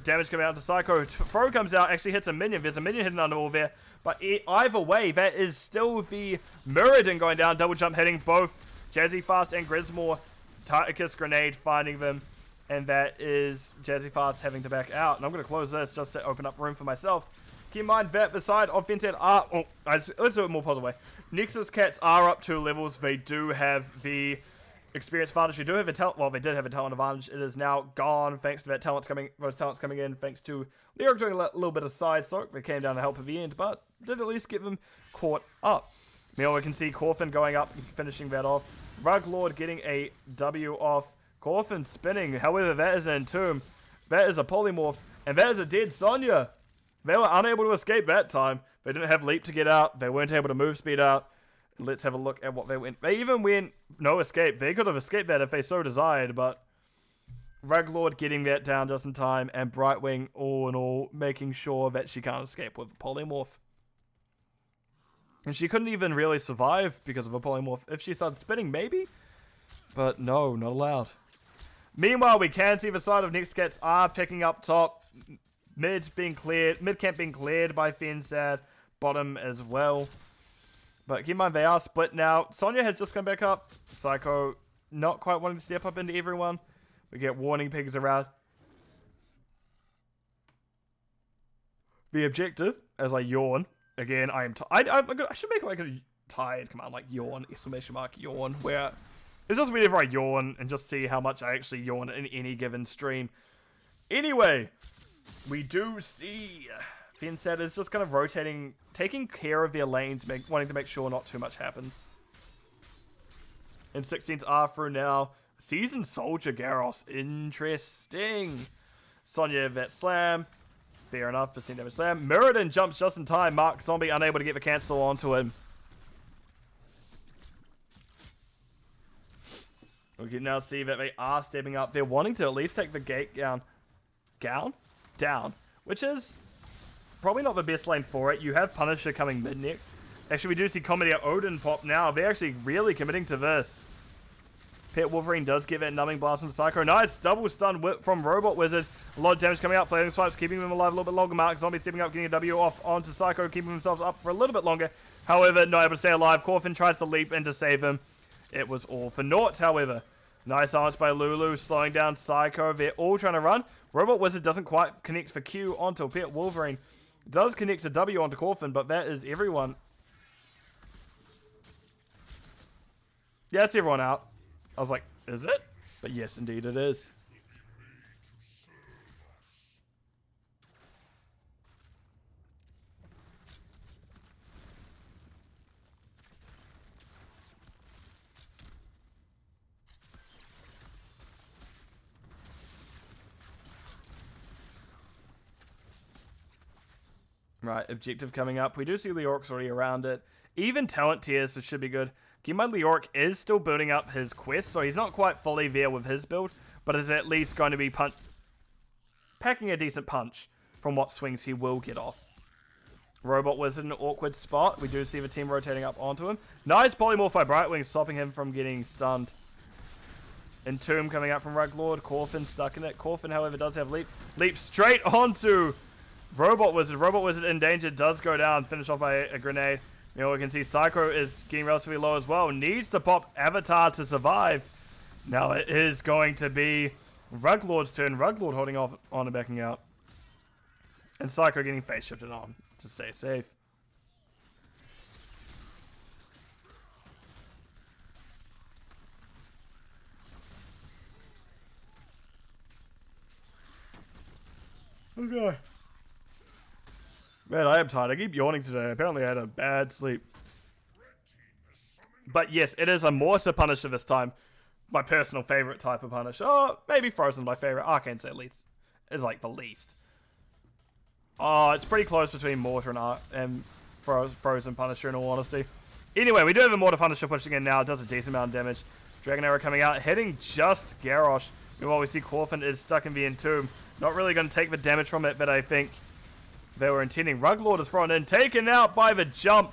damage coming out to Psycho. Throw comes out, actually hits a minion. There's a minion hidden under all there. But either way, that is still the Muradin going down. Double jump hitting both Jazzy Fast and Grismore. Tychus grenade finding them. And that is Jazzy Fast having to back out. And I'm going to close this just to open up room for myself. Keep in mind that the side of fensad are... Oh, let's do it more positive way. Nexus Cats are up 2 levels. They do have the experience advantage. They do have a talent. Well, they did have a talent advantage. It is now gone thanks to that those talents coming in. Thanks to Leoric doing a little bit of side soak. They came down to help at the end, but did at least get them caught up. Meanwhile, we can see Corfin going up, finishing that off. Ruglord getting a W off. Corfin spinning. However, that is an Entomb. That is a Polymorph, and that is a dead Sonya. They were unable to escape that time. They didn't have leap to get out. They weren't able to move speed out. Let's have a look at what they went. They even went no escape. They could have escaped that if they so desired, but Ruglord getting that down just in time, and Brightwing, all in all, making sure that she can't escape with a Polymorph. And she couldn't even really survive because of a Polymorph. If she started spinning, maybe? But no, not allowed. Meanwhile, we can see the side of Nexus Cats are picking up top. Mid camp being cleared by fensad. Bottom as well. But keep in mind, they are split now. Sonya has just come back up. Psycho not quite wanting to step up into everyone. We get warning pigs around. The objective, as I yawn, again, I should make like a tired command, like yawn, exclamation mark, yawn, where it's just whenever I yawn and just see how much I actually yawn in any given stream. Anyway, we do see fensad is just kind of rotating, taking care of their lanes, wanting to make sure not too much happens. And 16s are through now. Seasoned Soldier Garros, interesting. Sonya vet slam, fair enough, 15 damage slam. Muradin jumps just in time. Mark Zombie unable to get the cancel onto him. We can now see that they are stepping up. They're wanting to at least take the gate down. Down. Which is probably not the best lane for it. You have Punisher coming mid next. Actually, we do see Comedy Odin pop now. They're actually really committing to this. Pet Wolverine does get that numbing blast from Psycho. Nice double stun whip from Robot Wizard. A lot of damage coming out. Flaming swipes keeping them alive a little bit longer. Mark Zombie stepping up, getting a W off onto Psycho, keeping themselves up for a little bit longer. However, not able to stay alive. Coffin tries to leap in to save him. It was all for naught, however. Nice arch by Lulu, slowing down Psycho. They're all trying to run. Robot Wizard doesn't quite connect for Q onto Pet Wolverine. Does connect a W onto Coffin, but that is everyone. Yeah, that's everyone out. I was like, is it? But yes, indeed it is. Right, objective coming up. We do see Leoric's already around it. Even talent tiers, so should be good. Keep in mind, Leoric is still building up his quest, so he's not quite fully there with his build, but is at least going to be packing a decent punch from what swings he will get off. Robot Wizard in an awkward spot. We do see the team rotating up onto him. Nice polymorph by Brightwing, stopping him from getting stunned. Entomb coming out from Ruglord. Coffin stuck in it. Coffin, however, does have leap. Leap straight onto Robot Wizard. Robot Wizard in danger, does go down, finish off by a grenade. You know, we can see Psycho is getting relatively low as well. Needs to pop Avatar to survive. Now it is going to be Ruglord's turn. Ruglord holding off on and backing out. And Psycho getting face shifted on to stay safe. Okay. Man, I am tired. I keep yawning today. Apparently I had a bad sleep. But yes, it is a Mortar Punisher this time. My personal favorite type of Punisher. Oh, maybe Frozen my favorite. Arcane's at least. Is like the least. Oh, it's pretty close between Mortar and Frozen Punisher in all honesty. Anyway, we do have a Mortar Punisher pushing in now. It does a decent amount of damage. Dragon Arrow coming out, hitting just Garrosh. Meanwhile, we see Coffin is stuck in the Entomb. Not really going to take the damage from it, but I think they were intending. Ruglord is thrown in, taken out by the jump.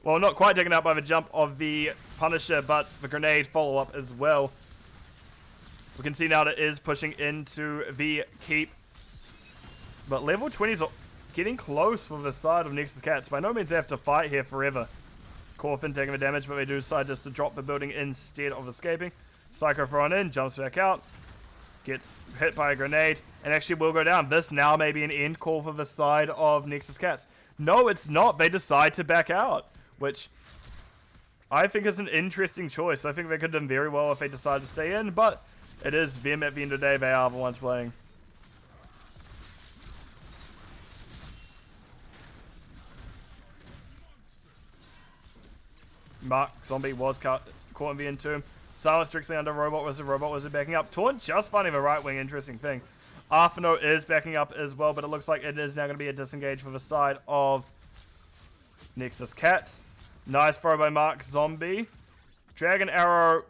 Well, not quite taken out by the jump of the Punisher, but the grenade follow-up as well. We can see now that it is pushing into the keep. But level 20s are getting close for the side of Nexus Cats. By no means they have to fight here forever. Coffin taking the damage, but they do decide just to drop the building instead of escaping. Psycho thrown in, jumps back out. Gets hit by a grenade and actually will go down. This now may be an end call for the side of Nexus Cats. No, it's not. They decide to back out, which I think is an interesting choice. I think they could have done very well if they decided to stay in, but it is them at the end of the day. They are the ones playing. Mark Zombie was caught in the Entomb. Sawa strictly under Robot Wizard backing up. Taunt just finding the right wing, interesting thing. Arfano is backing up as well, but it looks like it is now going to be a disengage for the side of Nexus Cats. Nice throw by Mark Zombie. Dragon Arrow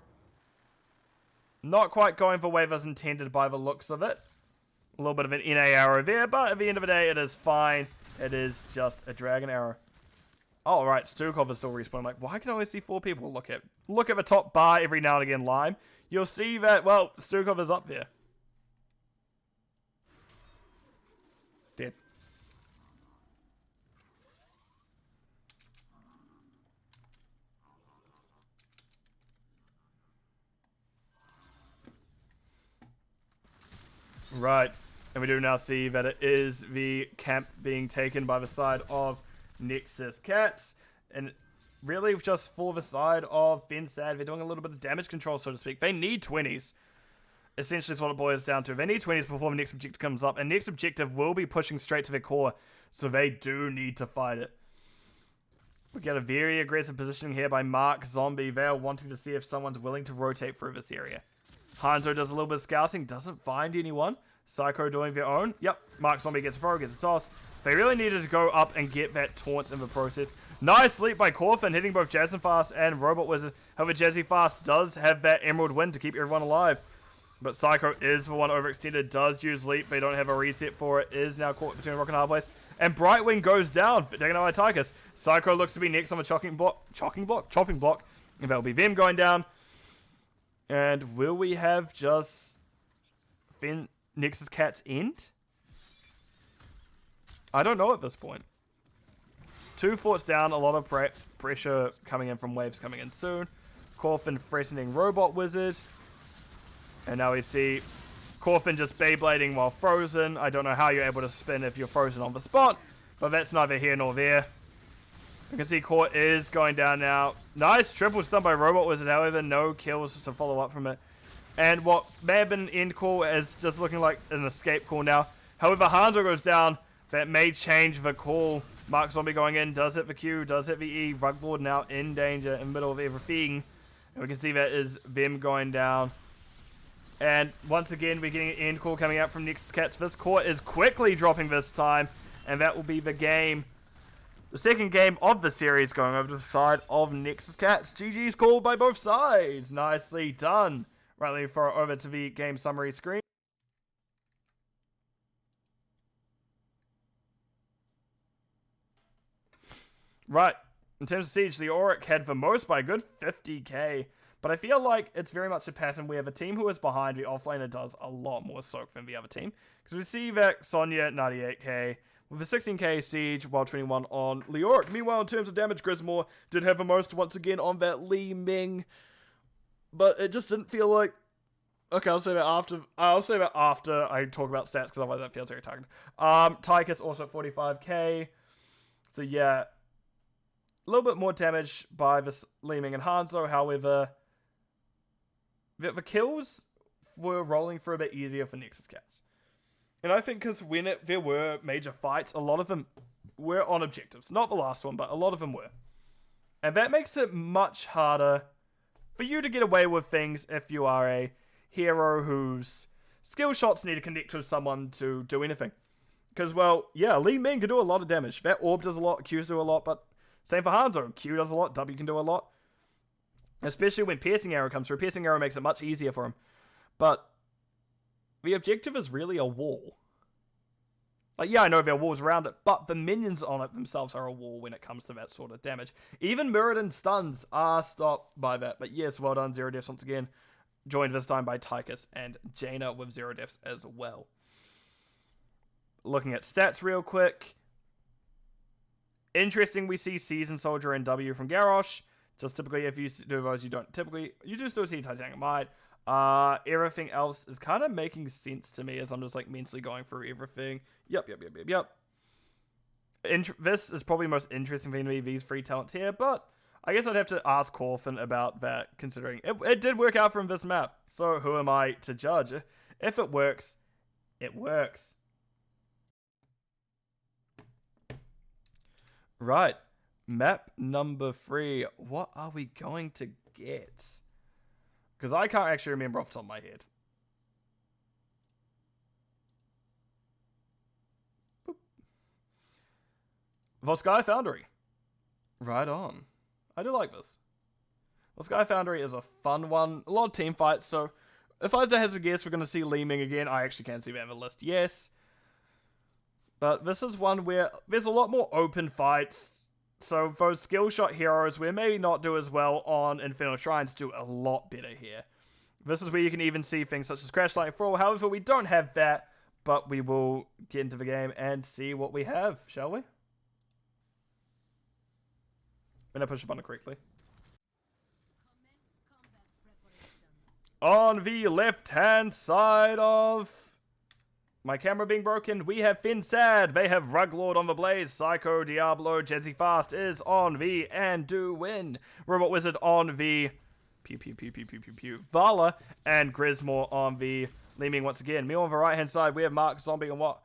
not quite going for wave as intended by the looks of it. A little bit of an NA arrow there, but at the end of the day, it is fine. It is just a Dragon Arrow. Oh, right, Stukov is still respawning. Like, why can I only see 4 people? Look at the top bar every now and again, Lime. You'll see that, well, Stukov is up there. Dead. Right, and we do now see that it is the camp being taken by the side of Nexus Cats, and really just for the side of fensad. They're doing a little bit of damage control, so to speak. They need 20s. Essentially is what it boils down to. They need 20s before the next objective comes up, and next objective will be pushing straight to their core, so they do need to fight it. We get a very aggressive positioning here by Mark Zombie. They're wanting to see if someone's willing to rotate through this area. Hanzo does a little bit of scouting, doesn't find anyone. Psycho doing their own. Yep, Mark Zombie gets a throw, gets a toss. They really needed to go up and get that taunt in the process. Nice sleep by Corfin, hitting both Jasmine Fast and Robot Wizard. However, Jazzy Fast does have that Emerald Wind to keep everyone alive. But Psycho is the one overextended, does use Leap. They don't have a reset for it, is now caught between a rock and a hard place. And Brightwing goes down, taken out by Tychus. Psycho looks to be next on the chopping block, and that'll be them going down. And will we have just Nexus Cat's end? I don't know at this point. 2 forts down, a lot of pressure coming in from waves coming in soon. Corfin threatening Robot Wizard. And now we see Corfin just Beyblading while frozen. I don't know how you're able to spin if you're frozen on the spot, but that's neither here nor there. You can see Court is going down now. Nice triple stun by Robot Wizard, however, no kills to follow up from it. And what may have been an end call is just looking like an escape call now. However, Hanzo goes down. That may change the call. Mark Zombie going in, does hit the Q, does hit the E. Ruglord now in danger in the middle of everything. And we can see that is them going down. And once again, we're getting an end call coming out from Nexus Cats. This core is quickly dropping this time, and that will be the game. The second game of the series going over to the side of Nexus Cats. GG's called by both sides. Nicely done. Right, let me throw it over to the game summary screen. Right, in terms of Siege, the Auric had the most by a good 50k. But I feel like it's very much a pattern where the team who is behind the offlaner does a lot more soak than the other team. Because we see that Sonya 98k with a 16k Siege, while 21 on Leoric. Meanwhile, in terms of damage, Grismore did have the most once again on that Li Ming. But it just didn't feel like... Okay, I'll say that after I talk about stats, because otherwise that feels very targeted. Tychus also 45k. So yeah, a little bit more damage by this Li Ming and Hanzo. However, the kills were rolling through a bit easier for Nexus Cats. And I think because when there were major fights, a lot of them were on objectives. Not the last one, but a lot of them were. And that makes it much harder for you to get away with things if you are a hero whose skill shots need to connect to someone to do anything. Because, well, yeah, Li Ming can do a lot of damage. That orb does a lot, Qs do a lot, but same for Hanzo. Q does a lot, W can do a lot. Especially when Piercing Arrow comes through. Piercing Arrow makes it much easier for him. But the objective is really a wall. Like, yeah, I know there are walls around it, but the minions on it themselves are a wall when it comes to that sort of damage. Even Muradin stuns are stopped by that. But yes, well done, 0 deaths once again. Joined this time by Tychus and Jaina with 0 deaths as well. Looking at stats real quick. Interesting, we see Season Soldier and W from Garrosh. Just typically, if you do those, you do still see Titanic Might. Everything else is kind of making sense to me as I'm just like mentally going through everything. Yep. This is probably the most interesting thing to me, these 3 talents here, but I guess I'd have to ask Corfin about that, considering it did work out from this map. So who am I to judge? If it works, it works. Right, map number 3. What are we going to get? Because I can't actually remember off the top of my head. Boop. Volsky Foundry. Right on. I do like this. Volsky Foundry is a fun one. A lot of team fights, so if I had to hazard a guess, we're going to see Li Ming again. I actually can't see that on the list, yes. But this is one where there's a lot more open fights. So those skill shot heroes we maybe not do as well on Infernal Shrines do a lot better here. This is where you can even see things such as Crash Lightning Thrall. However, we don't have that, but we will get into the game and see what we have, shall we? When I push the button correctly. On the left-hand side of My camera being broken. We have fensad. They have Ruglord on the Blaze. Psycho, Diablo, Jesse Fast is on V and do win. Robot Wizard on V. Pew pew pew pew pew pew pew. Vala and Grismore on V. Leaming once again. Me on the right hand side. We have Mark Zombie and what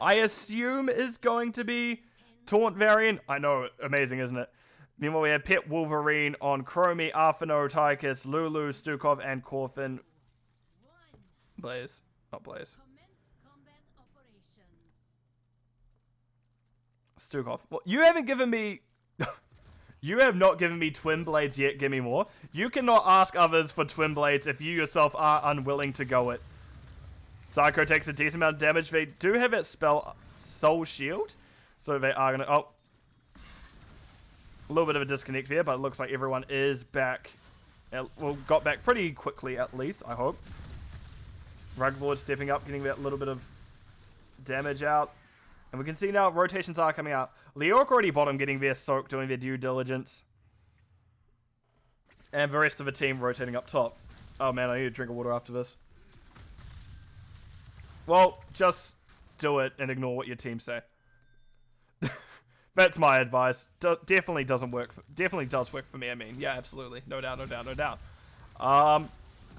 I assume is going to be Taunt variant. I know, amazing, isn't it? Meanwhile, we have Pit Wolverine on Chromie, Arfano, Tychus, Lulu, Stukov, and Corfin. Blaze. Not Blaze. Stukov. Well, you haven't given me... you have not given me Twin Blades yet. Give me more. You cannot ask others for Twin Blades if you yourself are unwilling to go it. Psycho takes a decent amount of damage. They do have that spell Soul Shield. So they are going to... Oh. A little bit of a disconnect here, but it looks like everyone is back. Well, got back pretty quickly at least, I hope. Ruglord stepping up, getting that little bit of damage out. And we can see now rotations are coming out. Leoric already bottom, getting their soak, doing their due diligence. And the rest of the team rotating up top. Oh man, I need a drink of water after this. Well, just do it and ignore what your team say. That's my advice. Definitely doesn't work. Definitely does work for me. I mean, yeah, absolutely, no doubt, no doubt, no doubt.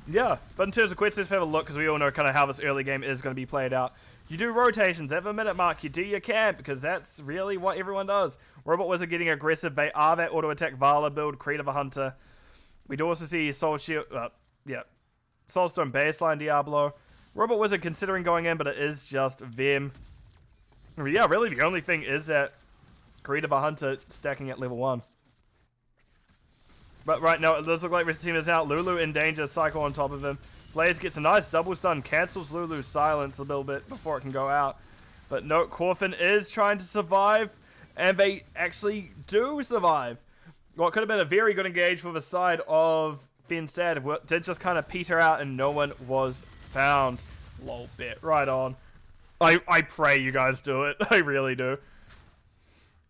Yeah. But in terms of quests, let's have a look because we all know kind of how this early game is going to be played out. You do rotations at the minute mark. You do your camp because that's really what everyone does. Robot Wizard getting aggressive. They are that auto attack Vala build. Creed of a Hunter. We do also see Soul Shield. Yeah, Soulstone baseline Diablo. Robot Wizard considering going in, but it is just them. Yeah, really the only thing is that Creed of a Hunter stacking at level 1. But right now, it does look like this team is out. Lulu in danger, Psycho on top of him. Blaze gets a nice double stun, cancels Lulu's silence a little bit before it can go out. But no, Corfin is trying to survive, and they actually do survive. What could have been a very good engage for the side of fensad did just kind of peter out, and no one was found. Lol bit, right on. I pray you guys do it. I really do.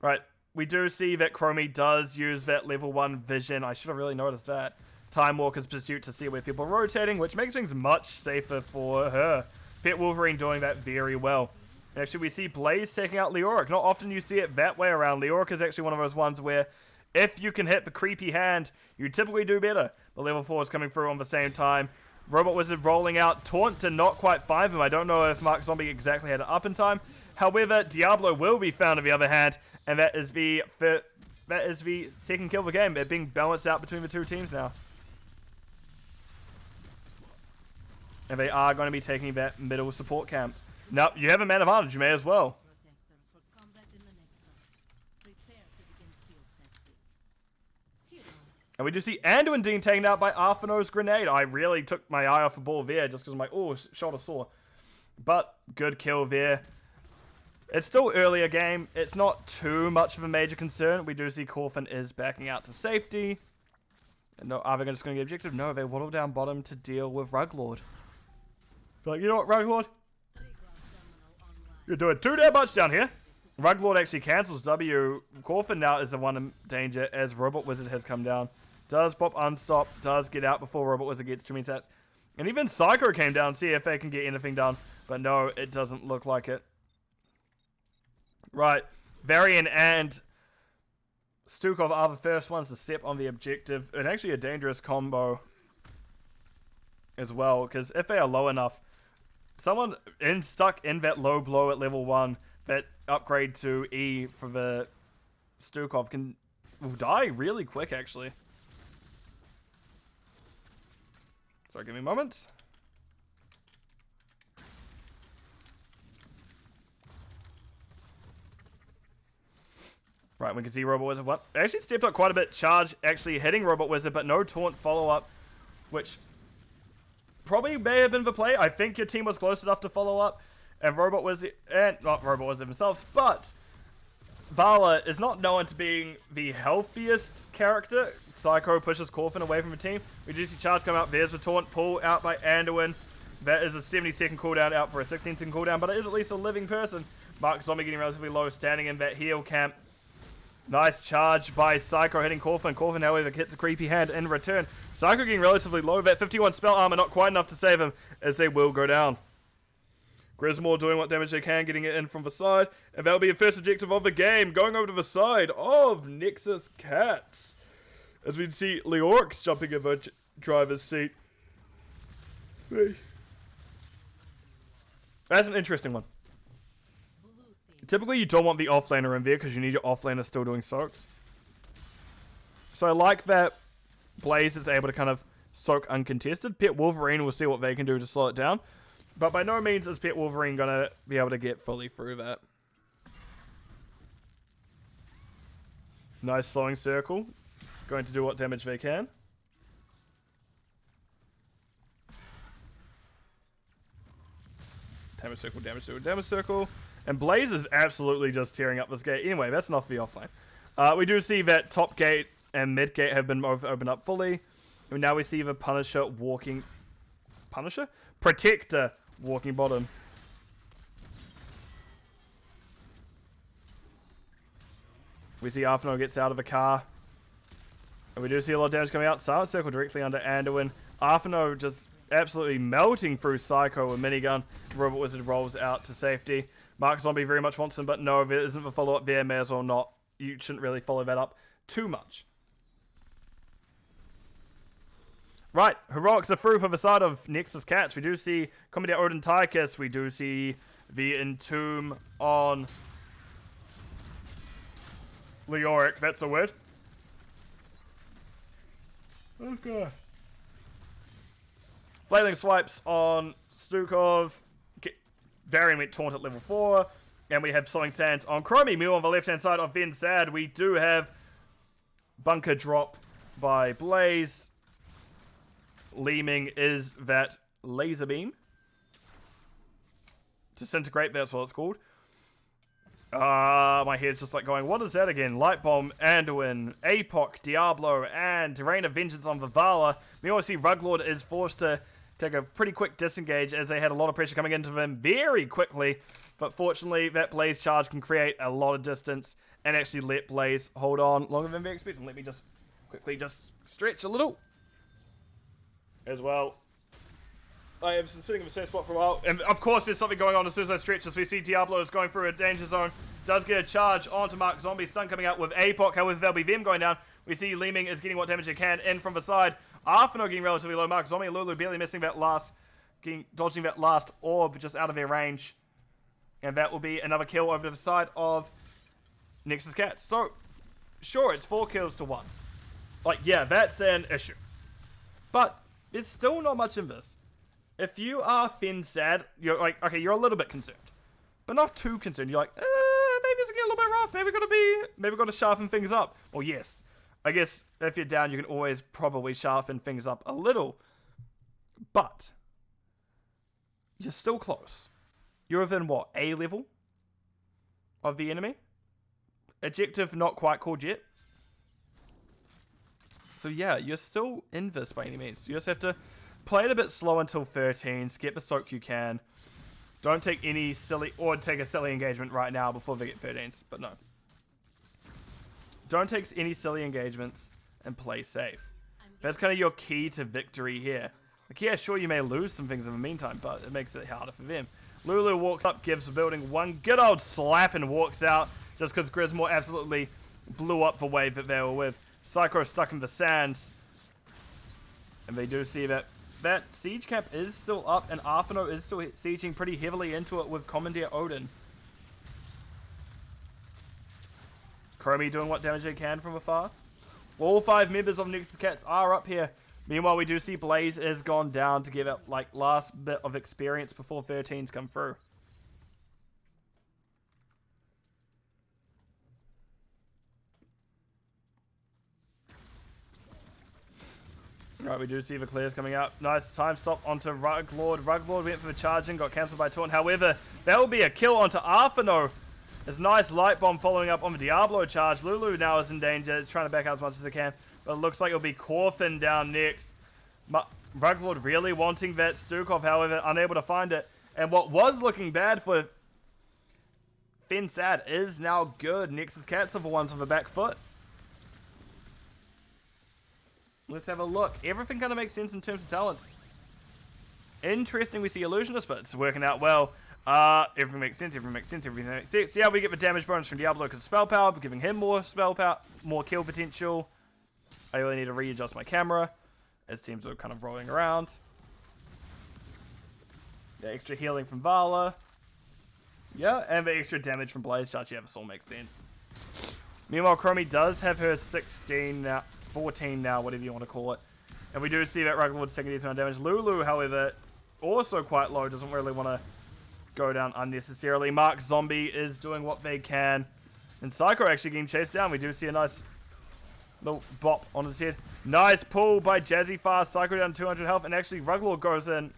Right, we do see that Chromie does use that level 1 vision. I should have really noticed that. Time Walker's Pursuit to see where people are rotating, which makes things much safer for her. Pit Wolverine doing that very well. And actually, we see Blaze taking out Leoric. Not often you see it that way around. Leoric is actually one of those ones where if you can hit the creepy hand, you typically do better. But level 4 is coming through on the same time. Robot Wizard rolling out. Taunt to not quite find him. I don't know if Mark Zombie exactly had it up in time. However, Diablo will be found on the other hand, and that is the second kill of the game. It being balanced out between the two teams now. And they are going to be taking that middle support camp. Nope, you have a man advantage, you may as well. And we do see Anduin being taken out by Arfano's grenade. I really took my eye off the ball there just because I'm like, oh, shoulder sore. But good kill there. It's still earlier game. It's not too much of a major concern. We do see Corfin is backing out to safety. And no, are they just going to get objective? No, they waddle down bottom to deal with Ruglord. Like, you know what, Ruglord? You're doing too damn much down here. Ruglord actually cancels W. Corfin now is the one in danger as Robot Wizard has come down. Does pop unstop. Does get out before Robot Wizard gets too many stats. And even Psycho came down to see if they can get anything done. But no, it doesn't look like it. Right, Varian and Stukov are the first ones to step on the objective, and actually a dangerous combo as well, because if they are low enough, someone stuck in that low blow at level 1, that upgrade to E for the Stukov will die really quick actually. Sorry, give me a moment. Right, we can see Robot Wizard actually stepped up quite a bit. Charge actually hitting Robot Wizard, but no taunt follow-up, which probably may have been the play. I think your team was close enough to follow up, and Robot Wizard, and not Robot Wizard themselves, but Vala is not known to being the healthiest character. Psycho pushes Corfin away from the team. We do see Charge come out. There's the taunt pull out by Anduin. That is a 70-second cooldown out for a 16-second cooldown, but it is at least a living person. Mark Zombie getting relatively low, standing in that heal camp. Nice charge by Psycho hitting Corfin. Corfin, however, hits a creepy hand in return. Psycho getting relatively low. That 51 spell armor not quite enough to save him as they will go down. Grismore doing what damage they can, getting it in from the side. And that'll be the first objective of the game, going over to the side of Nexus Cats. As we see Leorix jumping in the driver's seat. That's an interesting one. Typically you don't want the offlaner in there because you need your offlaner still doing soak. So I like that Blaze is able to kind of soak uncontested. Pet Wolverine will see what they can do to slow it down. But by no means is Pet Wolverine going to be able to get fully through that. Nice slowing circle. Going to do what damage they can. Damage circle, damage circle, damage circle. And Blaze is absolutely just tearing up this gate. Anyway, that's not for the offlane. We do see that top gate and mid gate have been opened up fully. And now we see the Punisher walking... Punisher? Protector walking bottom. We see Arthano gets out of the car. And we do see a lot of damage coming out. Silent Circle directly under Anduin. Arthano just absolutely melting through Psycho with minigun. Robot Wizard rolls out to safety. Mark Zombie very much wants him, but no, there isn't the follow-up there. May as well not. You shouldn't really follow that up too much. Right, Heroics are through for the side of Nexus Cats. We do see Commodore Odin Tychus. We do see the Entomb on Leoric. That's the word. Okay. Flailing Swipes on Stukov. Variant Taunt at level 4. And we have Sowing Sands on Chromie. Meanwhile, on the left-hand side of fensad, we do have Bunker Drop by Blaze. Leeming is that Laser Beam. Disintegrate, that's what it's called. My head's just like going, what is that again? Light Bomb, Anduin, Apoc, Diablo, and Rain of Vengeance on Vivala. We also see Ruglord is forced to take a pretty quick disengage as they had a lot of pressure coming into them very quickly. But fortunately, that Blaze charge can create a lot of distance and actually let Blaze hold on longer than they expected. Let me just quickly just stretch a little as well. I have been sitting in the same spot for a while. And of course, there's something going on as soon as I stretch. As we see Diablo is going through a danger zone. Does get a charge onto Mark Zombie. Stun coming out with Apoc. However, there'll be them going down. We see Leeming is getting what damage he can in from the side. Arthano getting relatively low. Mark Zombie and Lulu barely missing that last, dodging that last orb just out of their range. And that will be another kill over to the side of Nexus Cats. So, sure, it's 4 kills to 1. Like, yeah, that's an issue. But there's still not much in this. If you are fensad, you're like, okay, you're a little bit concerned. But not too concerned. You're like, maybe it's getting a little bit rough. Maybe got to sharpen things up. Well, yes. I guess if you're down, you can always probably sharpen things up a little. But you're still close. You're within, what, A level of the enemy? Adjective not quite called yet. So yeah, you're still in this by any means. You just have to play it a bit slow until 13s. Get the soak you can. Don't take any silly, or take a silly engagement right now before they get 13s. But no. Don't take any silly engagements and play safe. That's kind of your key to victory here. Like, yeah, sure, you may lose some things in the meantime, but it makes it harder for them. Lulu walks up, gives the building one good old slap and walks out just because Grismore absolutely blew up the wave that they were with. Psycho stuck in the sands. And they do see that that siege camp is still up and Arthano is still sieging pretty heavily into it with Commandeer Odin. Chromie doing what damage they can from afar. All 5 members of Nexus Cats are up here. Meanwhile, we do see Blaze is gone down to give it like last bit of experience before 13s come through. Right, we do see the clears coming out. Nice time stop onto Ruglord. Ruglord went for the charging, got cancelled by Taunt. However, that will be a kill onto Arthano. There's a nice light bomb following up on the Diablo charge. Lulu now is in danger. It's trying to back out as much as it can. But it looks like it'll be Corfin down next. Ruglord really wanting that Stukov, however, unable to find it. And what was looking bad for fensad is now good. Nexus Cats are the ones on the back foot. Let's have a look. Everything kind of makes sense in terms of talents. Interesting, we see Illusionist, but it's working out well. Everything makes sense, everything makes sense, everything makes sense. Yeah, we get the damage bonus from Diablo because of spell power, giving him more spell power, more kill potential. I really need to readjust my camera as teams are kind of rolling around. The extra healing from Vala. Yeah, and the extra damage from Blaze Charge. Yeah, this all makes sense. Meanwhile, Chromie does have her 16 now, 14 now, whatever you want to call it. And we do see that Ruglord's taking decent amount of damage. Lulu, however, also quite low, doesn't really want to go down unnecessarily. Mark Zombie is doing what they can. And Psycho actually getting chased down. We do see a nice little bop on his head. Nice pull by Jazzy Fast. Psycho down 200 health. And actually, Ruglord goes in.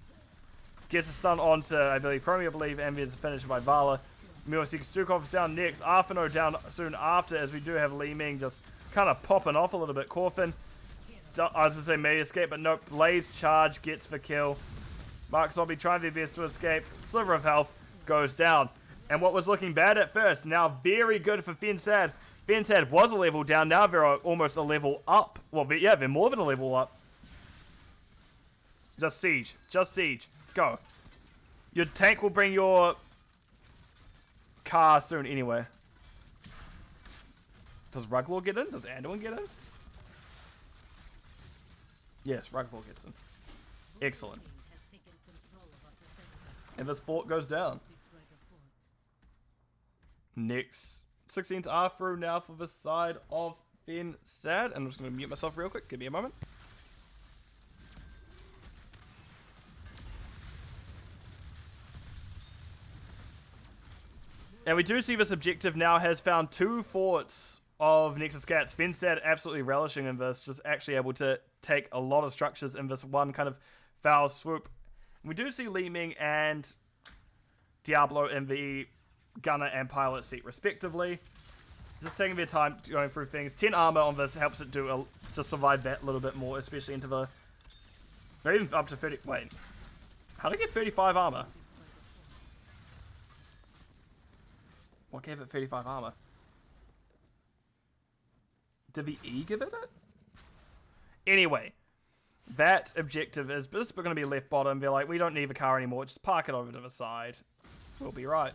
Gets a stun onto, I believe, Chromie, and there's a finish by Vala. Meanwhile, Stukov is down next. Arfano down soon after, as we do have Li Ming just kind of popping off a little bit. Corfin, I was going to say may escape, but nope. Blaze Charge gets the kill. Mark Zombie trying their best to escape. Sliver of health goes down. And what was looking bad at first, now very good for fensad. Fensad was a level down, now they're almost a level up. Well, yeah, they're more than a level up. Just siege. Just siege. Go. Your tank will bring your car soon anyway. Does Ruglord get in? Does Anduin get in? Yes, Ruglord gets in. Excellent. And this fort goes down. Next 16s are through now for the side of fensad. I'm just going to mute myself real quick. Give me a moment. And we do see this objective now has found 2 forts of Nexus Cats. fensad absolutely relishing in this, just actually able to take a lot of structures in this one kind of foul swoop. And we do see Li Ming and Diablo in the gunner and pilot seat respectively. Just taking their time going through things. 10 armor on this helps it do to survive that a little bit more, especially into the... Not even up to 30... Wait. How did I get 35 armor? What gave it 35 armor? Did the E give it? Anyway, that objective is this is going to be left bottom. They're like, we don't need the car anymore. Just park it over to the side. We'll be right.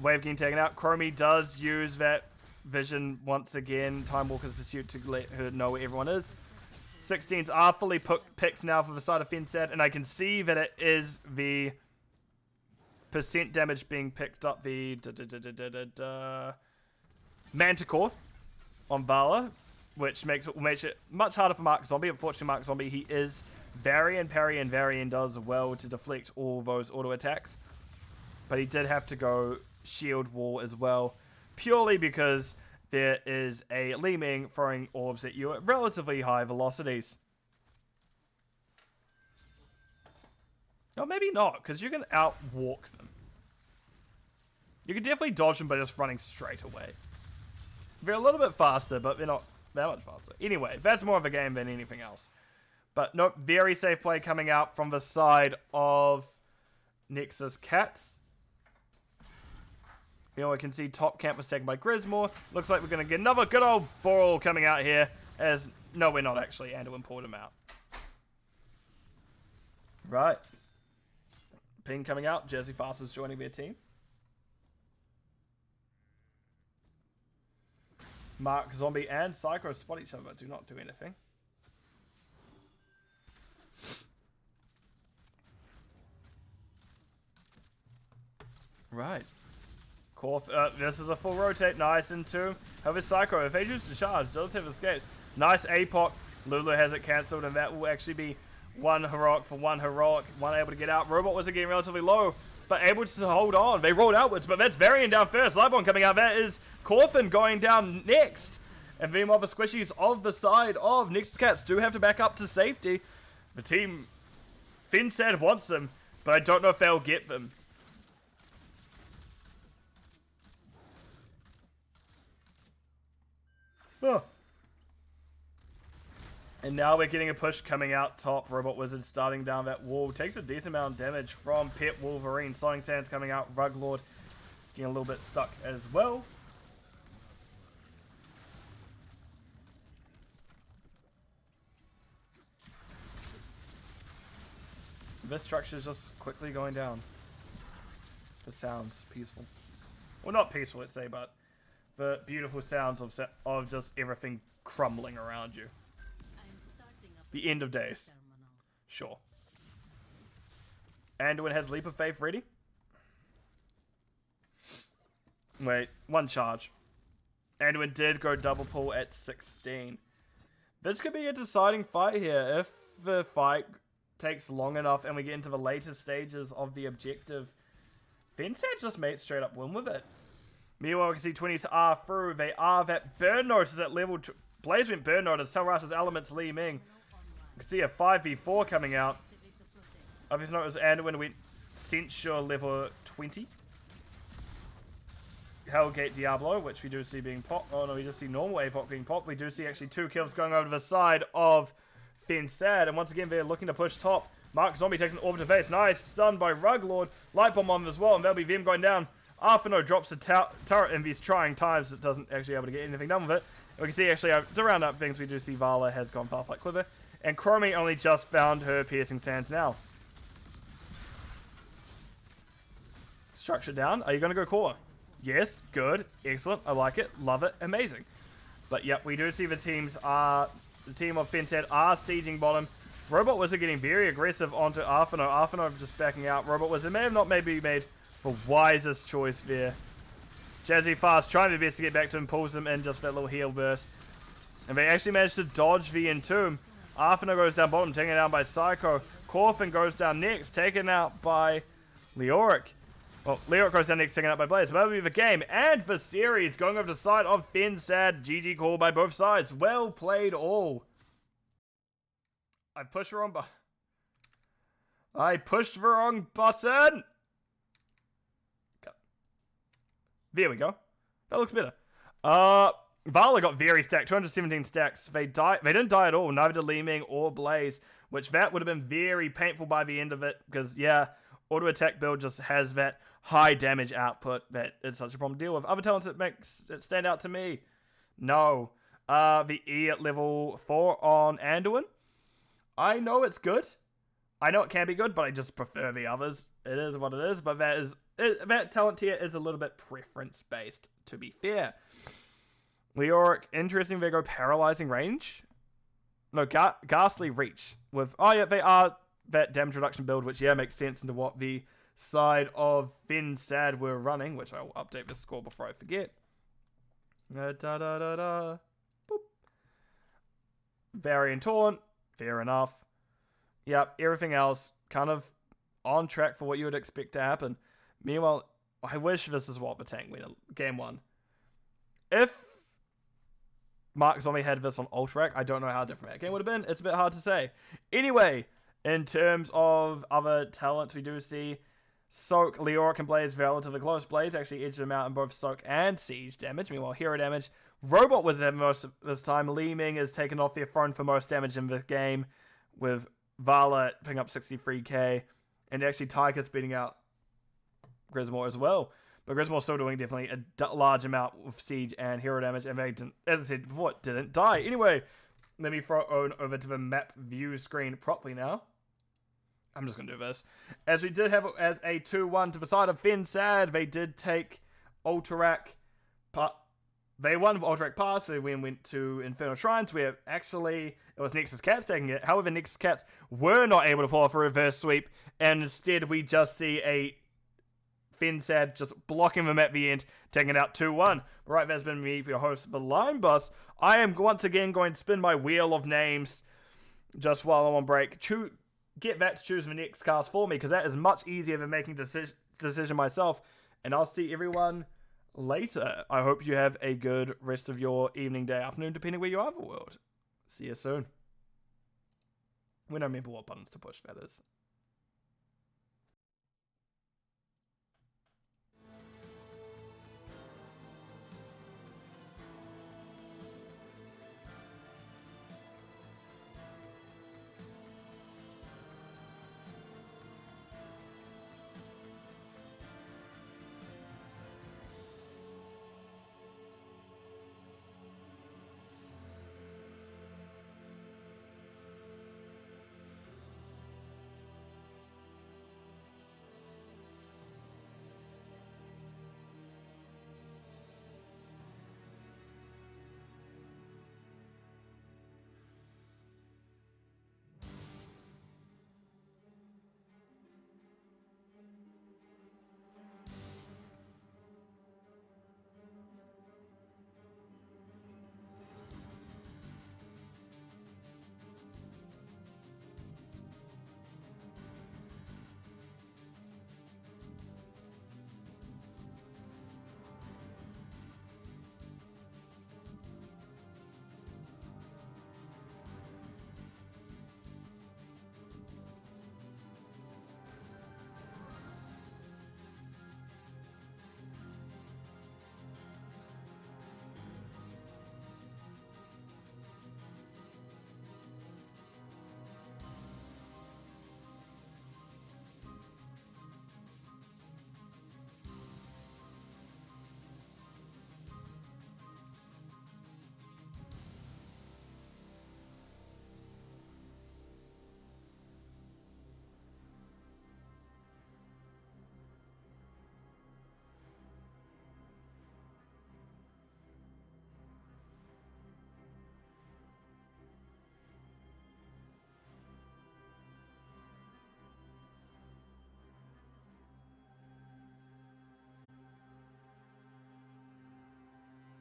Wave getting taken out. Chromie does use that vision once again. Time Walker's Pursuit to let her know where everyone is. 16s are fully picked now for the side of fensad, and I can see that it is the percent damage being picked up, the Manticore on Vala, which makes it much harder for Mark Zombie. Unfortunately, Mark Zombie, he is Varian, parry, and Varian does well to deflect all those auto attacks. But he did have to go shield wall as well, purely because there is a Li Ming throwing orbs at you at relatively high velocities. Or maybe not, because you can outwalk them. You can definitely dodge them by just running straight away. They're a little bit faster, but they're not that much faster. Anyway, that's more of a game than anything else. But nope, very safe play coming out from the side of Nexus Cats. You know, we can see top camp was taken by Grismore. Looks like we're going to get another good old brawl coming out here. As, no, we're not actually. Anduin pulled him out. Right. Ping coming out. Jersey Fast is joining their team. Mark, Zombie, and Psycho spot each other, but do not do anything. Right. This is a full rotate. Nice into. However, Psycho, if they choose to charge, does have escapes. Nice APOC. Lulu has it cancelled, and that will actually be one heroic for one heroic. One able to get out. Robot was again relatively low, but able to hold on. They rolled outwards, but that's Varian down first. Libon coming out. That is Corfin going down next. And meanwhile, the squishies of the side of Nexus Cats do have to back up to safety. The team, fensad wants them, but I don't know if they'll get them. Oh. And now we're getting a push coming out top. Robot Wizard starting down that wall. Takes a decent amount of damage from Pet Wolverine. Sonic Sands coming out. Ruglord getting a little bit stuck as well. This structure is just quickly going down. The sounds peaceful. Well, not peaceful, let's say, but the beautiful sounds of just everything crumbling around you. The end of days. Sure. Anduin has Leap of Faith ready. Wait, one charge. Anduin did go double pull at 16. This could be a deciding fight here. If the fight takes long enough and we get into the later stages of the objective, fensad just may straight up win with it. Meanwhile, we can see 20s are through. They are that Burn Notice at level 2. Blaze went Burn Notice. Tell Rush's Elements Li Ming. You can see a 5v4 coming out. Obviously, notice Anduin went Censure level 20. Hellgate Diablo, which we do see being popped. Oh no, we just see normal APOC being popped. We do see actually 2 kills going over to the side of fensad. And once again, they're looking to push top. Mark Zombie takes an orb to face. Nice. Stunned by Ruglord. Light Bomb on them as well. And that'll be them going down. Arfano drops the turret in these trying times. It doesn't actually able to get anything done with it. And we can see actually to round up things, we do see Vala has gone Farflight Quiver. And Chromie only just found her Piercing Sands now. Structure down. Are you going to go core? Yes. Good. Excellent. I like it. Love it. Amazing. But yep, we do see the team of fensad are sieging bottom. Robot Wizard getting very aggressive onto Arfano. Arfano just backing out. Robot Wizard may have not maybe made the wisest choice there. Jazzy Fast trying their best to get back to him, pulls him in just for that little heal burst. And they actually managed to dodge the Entomb. Arfano goes down bottom, taken down by Psycho. Corfin goes down next, taken out by Leoric. Well, Leoric goes down next, taken out by Blaze. That'll be the game and the series going over to the side of fensad. GG call by both sides. Well played all. I pushed the wrong button. I pushed the wrong button. There we go. That looks better. Vala got very stacked. 217 stacks. They didn't die at all. Neither did Li Ming or Blaze. Which that would have been very painful by the end of it. Because, yeah, auto attack build just has that high damage output that it's such a problem to deal with. Other talents that makes it stand out to me? No. The E at level 4 on Anduin. I know it's good. I know it can be good, but I just prefer the others. It is what it is, but that talent tier is a little bit preference-based, to be fair. Leoric, interesting, they go Paralyzing Range. No, Ghastly Reach. With, oh yeah, they are that damage reduction build, which, yeah, makes sense into what the side of fensad were running, which I will update the score before I forget. Boop. Variant Taunt, fair enough. Yep, everything else kind of on track for what you would expect to happen. Meanwhile, I wish this is what the tank win game 1. If Mark Zombie had this on Ultrac, I don't know how different that game would have been. It's a bit hard to say. Anyway, in terms of other talents, we do see Soak, Leoric, and Blaze relatively close. Blaze actually edged them out in both Soak and Siege damage. Meanwhile, Hero damage. Robot Wizard having most of this time. Li Ming is taken off their throne for most damage in the game, with Vala picking up 63k. And actually Tychus beating out Grismore as well. But Grismore's still doing definitely a large amount of Siege and Hero damage. And they didn't, as I said before, didn't die. Anyway, let me throw Owen over to the map view screen properly now. I'm just going to do this. As we did have it as a 2-1 to the side of fensad, they did take Alterac. They won with Alterac Pass, so we went to Infernal Shrines, where actually it was Nexus Cats taking it. However, Nexus Cats were not able to pull off a reverse sweep, and instead we just see a fensad just blocking them at the end, taking it out 2-1. Right, that's been me, your host, the Line Boss. I am once again going to spin my wheel of names just while I'm on break. Get that to choose the next cast for me, because that is much easier than making decision myself. And I'll see everyone later. I hope you have a good rest of your evening, day, afternoon, depending where you are in the world. See you soon. We don't remember what buttons to push, that is.